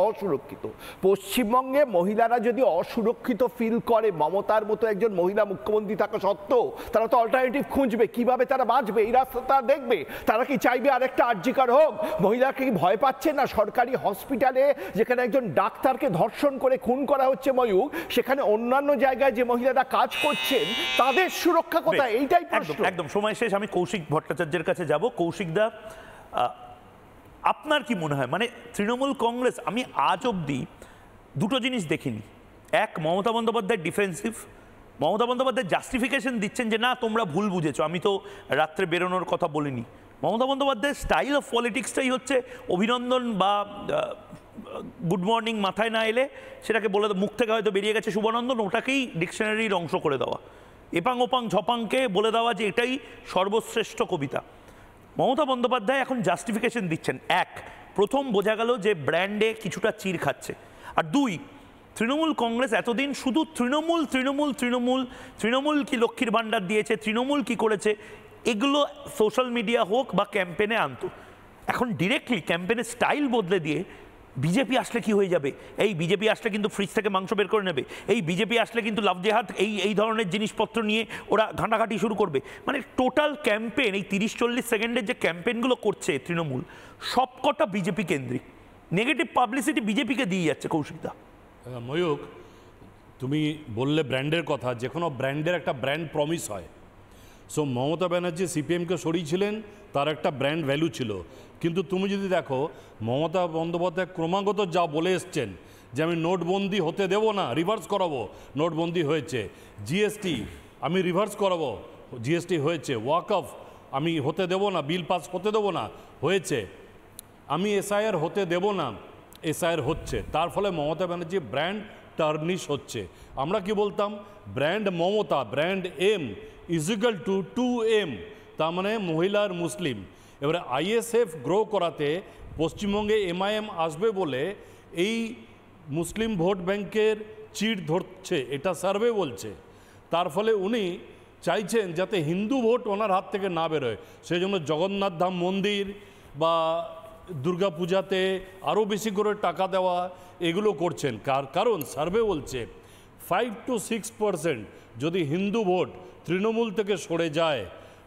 অসুরক্ষিত। পশ্চিমবঙ্গে মহিলারা যদি অসুরক্ষিত ফিল করে, মমতার মতো একজন মহিলা মুখ্যমন্ত্রী থাকা সত্ত্বেও, তারা তো অল্টারনেটিভ খুঁজবে, কিভাবে তারা বাঁচবে এই রাস্তা দেখবে। তারা কি চাইবে আরেকটা আর্জিকর হোক? মহিলাকে কি ভয় পাচ্ছে না? সরকারি হসপিটালে যেখানে একজন ডাক্তারকে ধর্ষণ করে খুন করা হচ্ছে ময়ূক, সেখানে অন্যান্য জায়গায় যে মহিলারা কাজ করছেন তাদের সুরক্ষা কোথায়? এইটাই প্রশ্ন। একদম সময় শেষ, আমি কৌশিক ভট্টাচার্যের কাছে যাব। কৌশিক দা, আপনার কি মনে হয়, মানে তৃণমূল কংগ্রেস, আমি আজ অবধি দুটো জিনিস দেখিনি। এক, মমতা বন্দ্যোপাধ্যায় ডিফেন্সিভ, মমতা বন্দ্যোপাধ্যায় জাস্টিফিকেশন দিচ্ছেন যে না তোমরা ভুল বুঝেছো, আমি তো রাত্রে বেরোনোর কথা বলিনি। মমতা বন্দ্যোপাধ্যায়ের স্টাইল অফ পলিটিক্সটাই হচ্ছে অভিনন্দন বা গুড মর্নিং মাথায় না এলে সেটাকে বলে, মুখ থেকে হয়তো বেরিয়ে গেছে শুভনন্দন, ওটাকেই ডিকশনারির অংশ করে দেওয়া, এপাং ওপাং ঝপাংকে বলে দেওয়া যে এটাই সর্বশ্রেষ্ঠ কবিতা। মমতা বন্দ্যোপাধ্যায় এখন জাস্টিফিকেশন দিচ্ছেন। এক, প্রথম বোঝা গেল যে ব্র্যান্ডে কিছুটা চির খাচ্ছে। আর দুই, তৃণমূল কংগ্রেস এতদিন শুধু তৃণমূল তৃণমূল তৃণমূল তৃণমূল কি লক্ষ্মীর ভাণ্ডার দিয়েছে, তৃণমূল কি করেছে, এগুলো সোশ্যাল মিডিয়া হোক বা ক্যাম্পেনে আনতো। এখন ডিরেক্টলি ক্যাম্পেনের স্টাইল বদলে দিয়ে বিজেপি আসলে কি হয়ে যাবে, এই বিজেপি আসলে কিন্তু ফ্রিজ থেকে মাংস বের করে নেবে, এই বিজেপি আসলে কিন্তু লাভ জেহাদ এই ধরনের জিনিসপত্র নিয়ে ওরা ঘাঁটাঘাঁটি শুরু করবে। মানে টোটাল ক্যাম্পেন, এই 30-40 সেকেন্ডের যে ক্যাম্পেনগুলো করছে তৃণমূল, সবকটা বিজেপি কেন্দ্রিক, নেগেটিভ পাবলিসিটি বিজেপিকে দিয়ে যাচ্ছে। কৌশিকদা, ময়ূক, তুমি বললে ব্র্যান্ডের কথা, যে কোনো ব্র্যান্ডের একটা ব্র্যান্ড প্রমিস হয়। সো মমতা ব্যানার্জি সিপিএমকে সরিয়েছিলেন, তার একটা ব্র্যান্ড ভ্যালু ছিল। কিন্তু তুমি যদি দেখো, মমতা বন্দ্যোপাধ্যায় ক্রমাগত যা বলে এসছেন যে আমি নোটবন্দি হতে দেব না, রিভার্স করাবো, নোটবন্দি হয়েছে, জিএসটি আমি রিভার্স করাবো, জিএসটি হয়েছে, ওয়াকফ আমি হতে দেব না, বিল পাস হতে দেবো না, হয়েছে, আমি এসআইআর হতে দেব না, এসআইআর হচ্ছে। তার ফলে মমতা ব্যানার্জি ব্র্যান্ড টার্নিশ হচ্ছে। আমরা কি বলতাম, brand Mamata, brand M equal to 2M, তার মানে মহিলার মুসলিম। এবারে আইএসএফ গ্রো করাতে পশ্চিমবঙ্গে এমআইএম আসবে বলে এই মুসলিম ভোট ব্যাংকের চিট ধরছে, এটা সার্ভে বলছে। তার ফলে উনি চাইছেন যাতে হিন্দু ভোট ওনার হাত থেকে না বেরোয়, সেই জন্য জগন্নাথ ধাম মন্দির বা দুর্গা পূজাতে আরও বেশি করে টাকা দেওয়া, এগুলো করছেন। কারণ সার্ভে বলছে 5 to 6% যদি হিন্দু ভোট তৃণমূল থেকে সরে যায়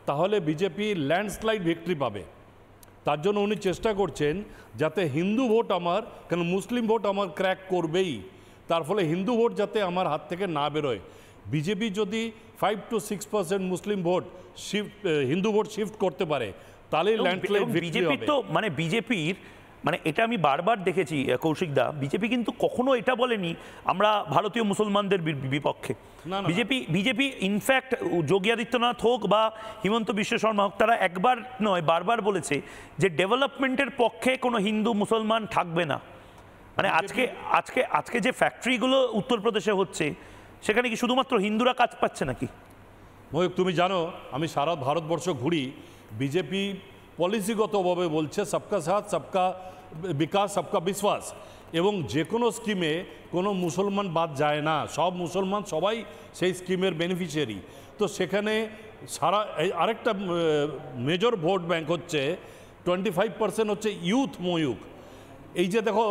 তাহলে বিজেপি ল্যান্ডস্লাইড ভিক্টরি পাবে। তার জন্য উনি চেষ্টা করছেন যাতে হিন্দু ভোট আমার, কেন মুসলিম ভোট আমার ক্র্যাক করবেই, তার ফলে হিন্দু ভোট যাতে আমার হাত থেকে না বেরোয়। বিজেপি যদি 5 to 6% Muslim vote Hindu vote shift করতে পারে তাহলে ল্যান্ডস্লাইড ভিক্টরি হবে। তো মানে বিজেপির, মানে এটা আমি বারবার দেখেছি কৌশিকদা, বিজেপি কিন্তু কখনো এটা বলেনি আমরা ভারতীয় মুসলমানদের বিপক্ষে। বিজেপি ইনফ্যাক্ট যোগী আদিত্যনাথ হোক বা হিমন্ত বিশ্ব শর্মা হোক, তারা একবার নয় বারবার বলেছে যে ডেভেলপমেন্টের পক্ষে কোনো হিন্দু মুসলমান থাকবে না। মানে আজকে যে ফ্যাক্টরিগুলো উত্তরপ্রদেশে হচ্ছে, সেখানে কি শুধুমাত্র হিন্দুরা কাজ পাচ্ছে নাকি? ময়ূক, তুমি জানো আমি সারা ভারতবর্ষ ঘুরি, বিজেপি পলিসিগতভাবে বলছে সবকা সাথ সবকা বিকাশ সবকা বিশ্বাস, এবং যে কোনো স্কিমে কোনো মুসলমান বাদ যায় না, সব মুসলমান সবাই সেই স্কিমের বেনিফিশিয়ারি। তো সেখানে সারা আরেকটা মেজর ভোট ব্যাংক হচ্ছে 25% হচ্ছে ইউথ ময়ূক। এই যে দেখো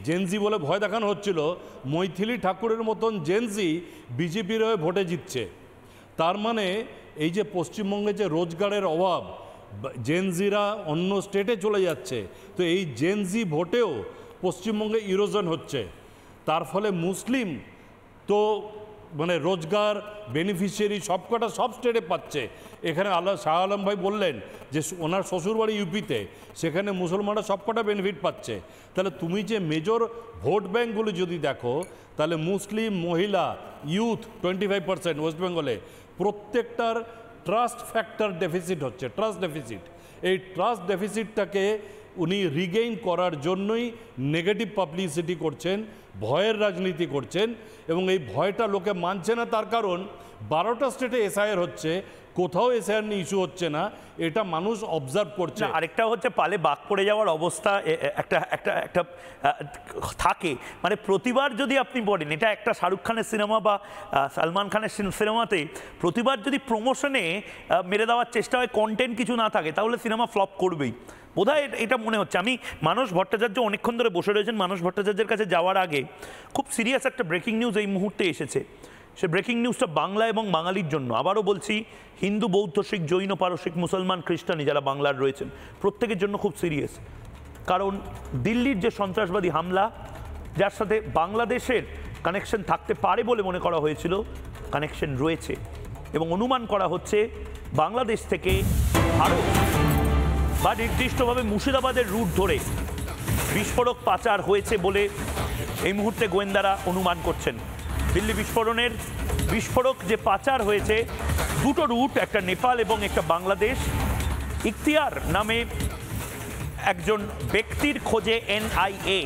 জেনজি বলে ভয় দেখানো হচ্ছিল, মৈথিলি ঠাকুরের মতন জেনজি বিজেপির হয়ে ভোটে জিতছে। তার মানে এই যে পশ্চিমবঙ্গে যে রোজগারের অভাব, জেনজিরা অন্য স্টেটে চলে যাচ্ছে, তো এই জেনজি ভোটেও পশ্চিমবঙ্গে ইরোজন হচ্ছে। তার ফলে মুসলিম তো মানে রোজগার বেনিফিশিয়ারি সবকটা সব স্টেটে পাচ্ছে। এখানে শাহ আলম ভাই বললেন যে ওনার শ্বশুরবাড়ি ইউপিতে, সেখানে মুসলমানরা সবকটা বেনিফিট পাচ্ছে। তাহলে তুমি যে মেজর ভোট ব্যাঙ্কগুলি যদি দেখো, তাহলে মুসলিম, মহিলা, ইউথ 25% ওয়েস্ট বেঙ্গলে, প্রত্যেকটার ট্রাস্ট ফ্যাক্টর ডেফিসিট হচ্ছে, ট্রাস্ট ডেফিসিট। এই ট্রাস্ট ডেফিসিটটাকে উনি রিগেইন করার জন্যই নেগেটিভ পাবলিসিটি করছেন, ভয়ের রাজনীতি করছেন, এবং এই ভয়টা লোকে মানছে না। তার কারণ 12টা স্টেটে এসআইআর হচ্ছে, কোথাও এসআইআর নিয়ে ইস্যু হচ্ছে না, এটা মানুষ অবজার্ভ করছে। আরেকটা হচ্ছে পালে বাক পড়ে যাওয়ার অবস্থা একটা একটা একটা থাকে, মানে প্রতিবার যদি আপনি বলেন এটা একটা শাহরুখ খানের সিনেমা বা সালমান খানের সিনেমাতে প্রতিবার যদি প্রমোশনে মেরে দেওয়ার চেষ্টা হয়, কন্টেন্ট কিছু না থাকে, তাহলে সিনেমা ফ্লপ করবেই বোধহয়, এটা মনে হচ্ছে। আমি মানস ভট্টাচার্য অনেকক্ষণ ধরে বসে রয়েছেন, মানস ভট্টাচার্যের কাছে যাওয়ার আগে খুব সিরিয়াস একটা ব্রেকিং নিউজ এই মুহূর্তে এসেছে। সে ব্রেকিং নিউজটা বাংলা এবং বাঙালির জন্য। আবারও বলছি, হিন্দু, বৌদ্ধ, শিখ, জৈন, পারসিক, মুসলমান, খ্রিস্টানি যারা বাংলার রয়েছেন প্রত্যেকের জন্য খুব সিরিয়াস। কারণ দিল্লির যে সন্ত্রাসবাদী হামলা, যার সাথে বাংলাদেশের কানেকশন থাকতে পারে বলে মনে করা হয়েছিল, কানেকশন রয়েছে, এবং অনুমান করা হচ্ছে বাংলাদেশ থেকে ভারত বা নির্দিষ্টভাবে মুর্শিদাবাদের রুট ধরে বিস্ফোরক পাচার হয়েছে বলে এই মুহূর্তে গোয়েন্দারা অনুমান করছেন। দিল্লি বিস্ফোরণের বিস্ফোরক যে পাচার হয়েছে, দুটো রুট, একটা নেপাল এবং একটা বাংলাদেশ। ইখতিয়ার নামে একজন ব্যক্তির খোঁজে এনআইএ,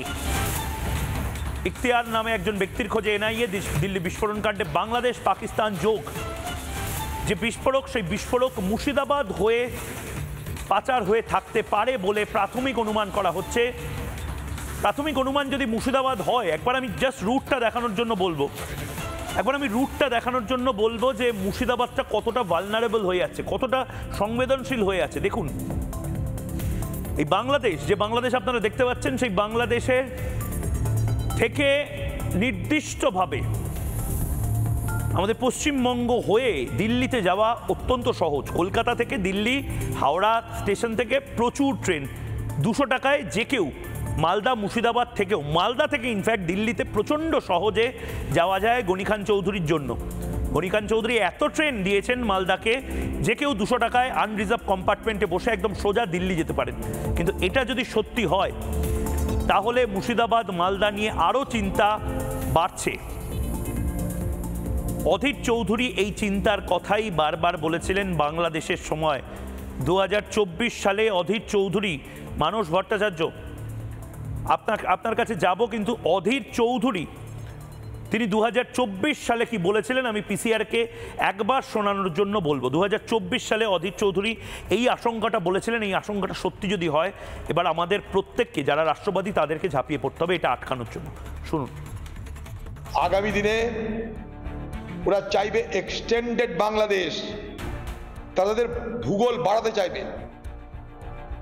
ইখতিয়ার নামে একজন ব্যক্তির খোঁজে এনআইএ দিল্লি বিস্ফোরণ কাণ্ডে বাংলাদেশ পাকিস্তান যোগ। যে বিস্ফোরক, সেই বিস্ফোরক মুর্শিদাবাদ হয়ে পাচার হয়ে থাকতে পারে বলে প্রাথমিক অনুমান করা হচ্ছে। প্রাথমিক অনুমান যদি মুর্শিদাবাদ হয়, একবার আমি জাস্ট রুটটা দেখানোর জন্য বলবো, যে মুর্শিদাবাদটা কতটা ভালনারেবল হয়ে যাচ্ছে, কতটা সংবেদনশীল হয়ে আছে। দেখুন, এই বাংলাদেশ, যে বাংলাদেশ আপনারা দেখতে পাচ্ছেন, সেই বাংলাদেশের থেকে নির্দিষ্টভাবে আমাদের পশ্চিমবঙ্গ হয়ে দিল্লিতে যাওয়া অত্যন্ত সহজ। কলকাতা থেকে দিল্লি, হাওড়া স্টেশন থেকে প্রচুর ট্রেন, 200 টাকায় যে কেউ, মালদা, মুর্শিদাবাদ থেকেও, মালদা থেকে ইনফ্যাক্ট দিল্লিতে প্রচণ্ড সহজে যাওয়া যায় গনি খান চৌধুরীর জন্য। গনি খান চৌধুরী এত ট্রেন দিয়েছেন মালদাকে, যে কেউ 200 টাকায় আনরিজার্ভ কম্পার্টমেন্টে বসে একদম সোজা দিল্লি যেতে পারেন। কিন্তু এটা যদি সত্যি হয়, তাহলে মুর্শিদাবাদ, মালদা নিয়ে আরও চিন্তা বাড়ছে। অধীর চৌধুরী এই চিন্তার কথাই বারবার বলেছিলেন বাংলাদেশের সময়। 2024 সালে অধীর চৌধুরী, মানস ভট্টাচার্য আপনার কাছে যাব, কিন্তু অধীর চৌধুরী তিনি 2024 সালে কি বলেছিলেন আমি পিসিআরকে একবার শোনানোর জন্য বলবো। 2024 সালে অধীর চৌধুরী এই আশঙ্কাটা বলেছিলেন। এই আশঙ্কাটা সত্যি যদি হয়, এবার আমাদের প্রত্যেককে, যারা রাষ্ট্রবাদী, তাদেরকে ঝাঁপিয়ে পড়তে হবে এটা আটকানোর জন্য। শুনুন। আগামী দিনে ওরা চাইবে এক্সটেন্ডেড বাংলাদেশ, তাদের ভূগোল বাড়াতে চাইবে,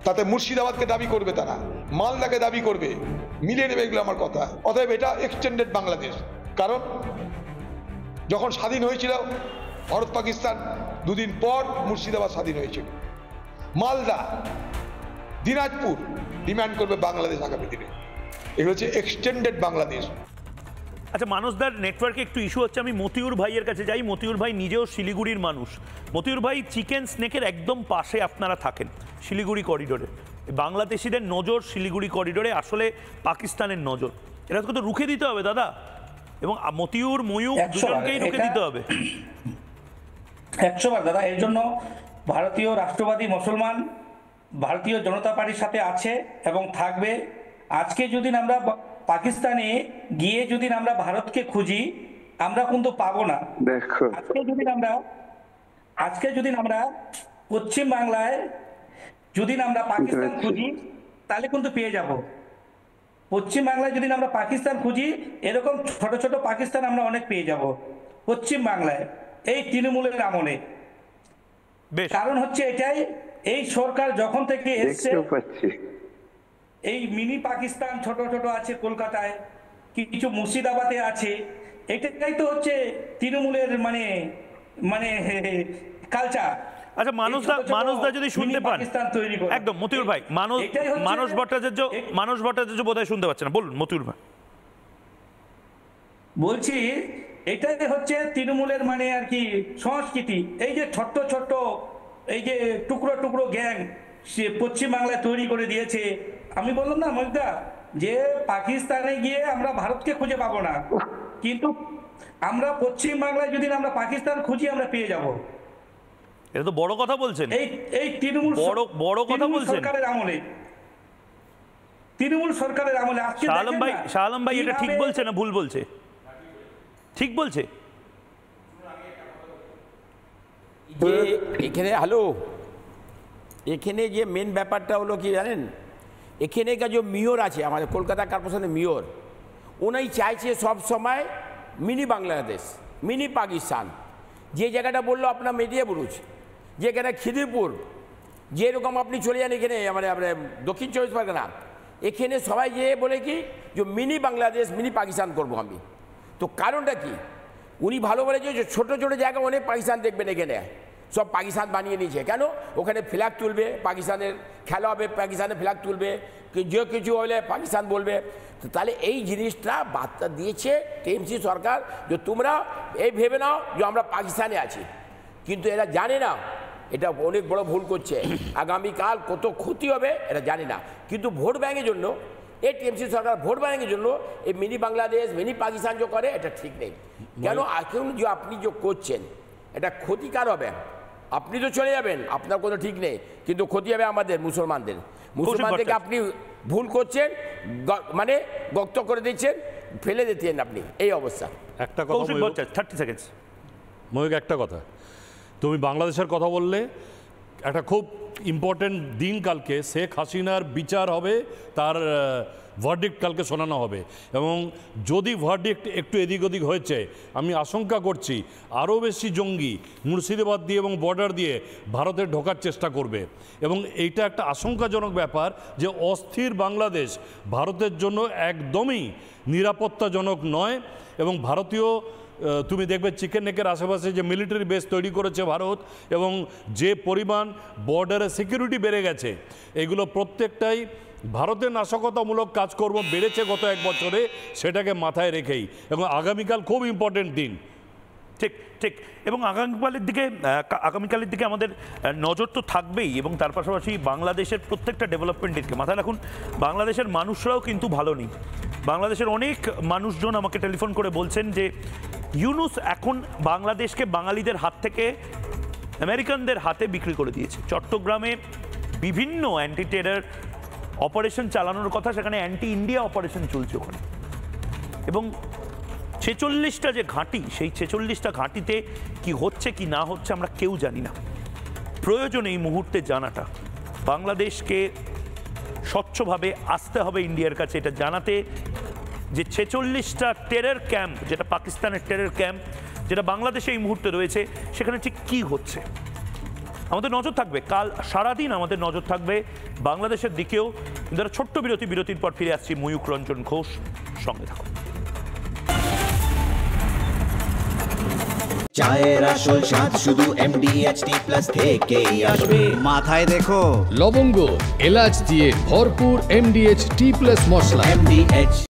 তাতে মুর্শিদাবাদকে দাবি করবে, তারা মালদাকে দাবি করবে, মিলিয়ে নেবে, এগুলো আমার কথা। অতএব এটা এক্সটেন্ডেড বাংলাদেশ। কারণ যখন স্বাধীন হয়েছিল ভারত পাকিস্তান, 2 দিন পর মুর্শিদাবাদ স্বাধীন হয়েছিল। মালদা, দিনাজপুর ডিমান্ড করবে বাংলাদেশ আগামী দিনে। এগুলো হচ্ছে এক্সটেন্ডেড বাংলাদেশ। আচ্ছা, মানুষদার নেটওয়ার্কে একটু ইস্যু হচ্ছে, আমি মতিউর ভাইয়ের কাছে যাই। মতিউর ভাই নিজেও শিলিগুড়ির মানুষ। মতিউর ভাই, চিকেন স্নেকের একদম পাশে আপনারা থাকেন, শিলিগুড়ি করিডোরে। বাংলাদেশিদের নজর শিলিগুড়ি করিডোরে, আসলে পাকিস্তানের নজর। এটা তো রুখে দিতে হবে দাদা, এবং মতিউর, ময়ূক দুজনকেই রুখে দিতে হবে। 100 বার দাদা। এর জন্য ভারতীয় রাষ্ট্রবাদী মুসলমান ভারতীয় জনতা পার্টির সাথে আছে এবং থাকবে। আজকে যদি আমরা পাকিস্তানে গিয়ে যদি আমরা ভারতকে খুঁজি, আমরা কিন্তু পাবো না। আজকে যদি আমরা পশ্চিম বাংলায় যদি আমরা পাকিস্তান খুঁজি তাহলে কিন্তু পেয়ে যাব। পশ্চিম বাংলায় যদি আমরা পাকিস্তান খুঁজি এরকম ছোট ছোট পাকিস্তান আমরা অনেক পেয়ে যাব পশ্চিম বাংলায় এই তৃণমূলের আমলে। কারণ হচ্ছে এটাই, এই সরকার যখন থেকে এসছে এই মিনি পাকিস্তান ছোট ছোট আছে কলকাতায়, কিছু মুর্শিদাবাদে আছে, এটাই তো হচ্ছে তৃণমূলের মানে মানে কালচার। আচ্ছা, মানুষদা যদি শুনতে পান একদম, মতিউর ভাই, মানস ভট্টাচার্য বোধহয় শুনতে পাচ্ছে না, বলুন মতিউর ভাই। বলছি এটাই হচ্ছে তৃণমূলের মানে আর কি সংস্কৃতি। এই যে ছোট্ট ছোট্ট এই যে টুকরো টুকরো গ্যাং সে পশ্চিম বাংলায় তৈরি করে দিয়েছে। আমি বললাম না মহিদা যে পাকিস্তানে গিয়ে আমরা ভারতকে খুঁজে পাবো না, কিন্তু আমরা পশ্চিম বাংলায় যদি আমরা পাকিস্তান খুঁজি আমরা পেয়ে যাব। এটা তো বড় কথা বলছেন, এই তৃণমূল বড় কথা বলছেন সরকারের আমলে, তৃণমূল সরকারের আমলে। আজকে শাহ আলম ভাই এটা ঠিক বলছে না ভুল বলছে? ঠিক বলছে। যে এখানে হ্যালো, এখানে যে মেন ব্যাপারটা হলো কি জানেন, এখানেকার যে মেয়র আছে আমাদের কলকাতা কর্পোরেশনের মেয়র, উনি চাইছে সব সময় মিনি বাংলাদেশ, মিনি পাকিস্তান। যে জায়গাটা বললো আপনার মেদিয়া বুরুজ, যেখানে খিদিরপুর, যেরকম আপনি চলে যান এখানে মানে আপনার দক্ষিণ চব্বিশ পরগনা, এখানে সবাই যে বলে কি যে মিনি বাংলাদেশ মিনি পাকিস্তান করবো আমি। তো কারণটা কি, উনি ভালো বলেছে যে ছোটো ছোটো জায়গা অনেক পাকিস্তান দেখবেন, এখানে সব পাকিস্তান বানিয়ে নিয়েছে। কেন? ওখানে ফ্ল্যাগ তুলবে, পাকিস্তানের খেলা হবে, পাকিস্তানের ফ্ল্যাগ তুলবে, যে কিছু হলে পাকিস্তান বলবে। তো তাহলে এই জিনিসটা বার্তা দিয়েছে টিএমসি সরকার যে তোমরা এই ভেবে নাও যে আমরা পাকিস্তানে আছি, কিন্তু এরা জানে না এটা অনেক বড় ভুল করছে। আগামীকাল কত ক্ষতি হবে এটা জানে না, কিন্তু ভোট ব্যাংকের জন্য এই টিএমসি সরকার ভোট ব্যাংকের জন্য এই মিনি বাংলাদেশ মিনি পাকিস্তান যে করে এটা ঠিক নেই। কেন? এখন যে আপনি যে করছেন এটা ক্ষতিকার হবে। আপনি তো চলে যাবেন, আপনার কোনো ঠিক নেই, কিন্তু ক্ষতি হবে আমাদের মুসলমানদেরকে আপনি ভুল করছেন, মানে গক্ত করে দিচ্ছেন, ফেলে দিচ্ছেন আপনি, এই অবস্থা। একটা কথা 30 সেকেন্ডস ময়ূক, একটা কথা, তুমি বাংলাদেশের কথা বললে, একটা খুব ইম্পর্টেন্ট দিন কালকে শেখ হাসিনার বিচার হবে, তার ভার্ডিক্ট কালকে শোনানো হবে, এবং যদি ভার্ডিক্ট একটু এদিক ওদিক হয়েছে আমি আশঙ্কা করছি আরও বেশি জঙ্গি মুর্শিদাবাদ দিয়ে এবং বর্ডার দিয়ে ভারতে ঢোকার চেষ্টা করবে, এবং এইটা একটা আশঙ্কাজনক ব্যাপার যে অস্থির বাংলাদেশ ভারতের জন্য একদমই নিরাপত্তাজনক নয়। এবং ভারতীয় তুমি দেখবে চিকেন নেকের আশেপাশে যে মিলিটারি বেস তৈরি করেছে ভারত, এবং যে পরিমাণ বর্ডারে সিকিউরিটি বেড়ে গেছে, এগুলো প্রত্যেকটাই ভারতের নাশকতামূলক কাজকর্ম বেড়েছে গত এক বছরে, সেটাকে মাথায় রেখেই। এবং আগামীকাল খুব ইম্পর্টেন্ট দিন। ঠিক ঠিক, এবং আগামীকালের দিকে আমাদের নজর তো থাকবেই, এবং তার পাশাপাশি বাংলাদেশের প্রত্যেকটা ডেভেলপমেন্ট দিকে মাথায় রাখুন। বাংলাদেশের মানুষরাও কিন্তু ভালো নেই। বাংলাদেশের অনেক মানুষজন আমাকে টেলিফোন করে বলছেন যে ইউনূস এখন বাংলাদেশকে বাঙালিদের হাত থেকে আমেরিকানদের হাতে বিক্রি করে দিয়েছে। চট্টগ্রামে বিভিন্ন অ্যান্টি টেরর অপারেশন চালানোর কথা, সেখানে অ্যান্টি ইন্ডিয়া অপারেশন চলছে ওখানে, এবং 46টা যে ঘাঁটি, সেই 46টা ঘাঁটিতে কি হচ্ছে কি না হচ্ছে আমরা কেউ জানি না। প্রয়োজন এই মুহূর্তে জানাটা, বাংলাদেশকে স্বচ্ছভাবে আসতে হবে ইন্ডিয়ার কাছে এটা জানাতে যে 46টা টেরর ক্যাম্প, যেটা পাকিস্তানের টেরর ক্যাম্প, যেটা বাংলাদেশে এই মুহূর্তে রয়েছে, সেখানে ঠিক কী হচ্ছে আমাদের নজর থাকবে। কাল সারাদিন আমাদের নজর থাকবে বাংলাদেশের দিকেও। কিন্তু একটা ছোট্ট বিরতির পর ফিরে আসছি। ময়ূক রঞ্জন ঘোষ, সঙ্গে থাকুন। চায়ের আসল স্বাদ শুধু MDHT+ থেকেই আসবে। মাথায় দেখো লবঙ্গ এলাচ দিয়ে ভরপুর MDHT+ মশলা। MDH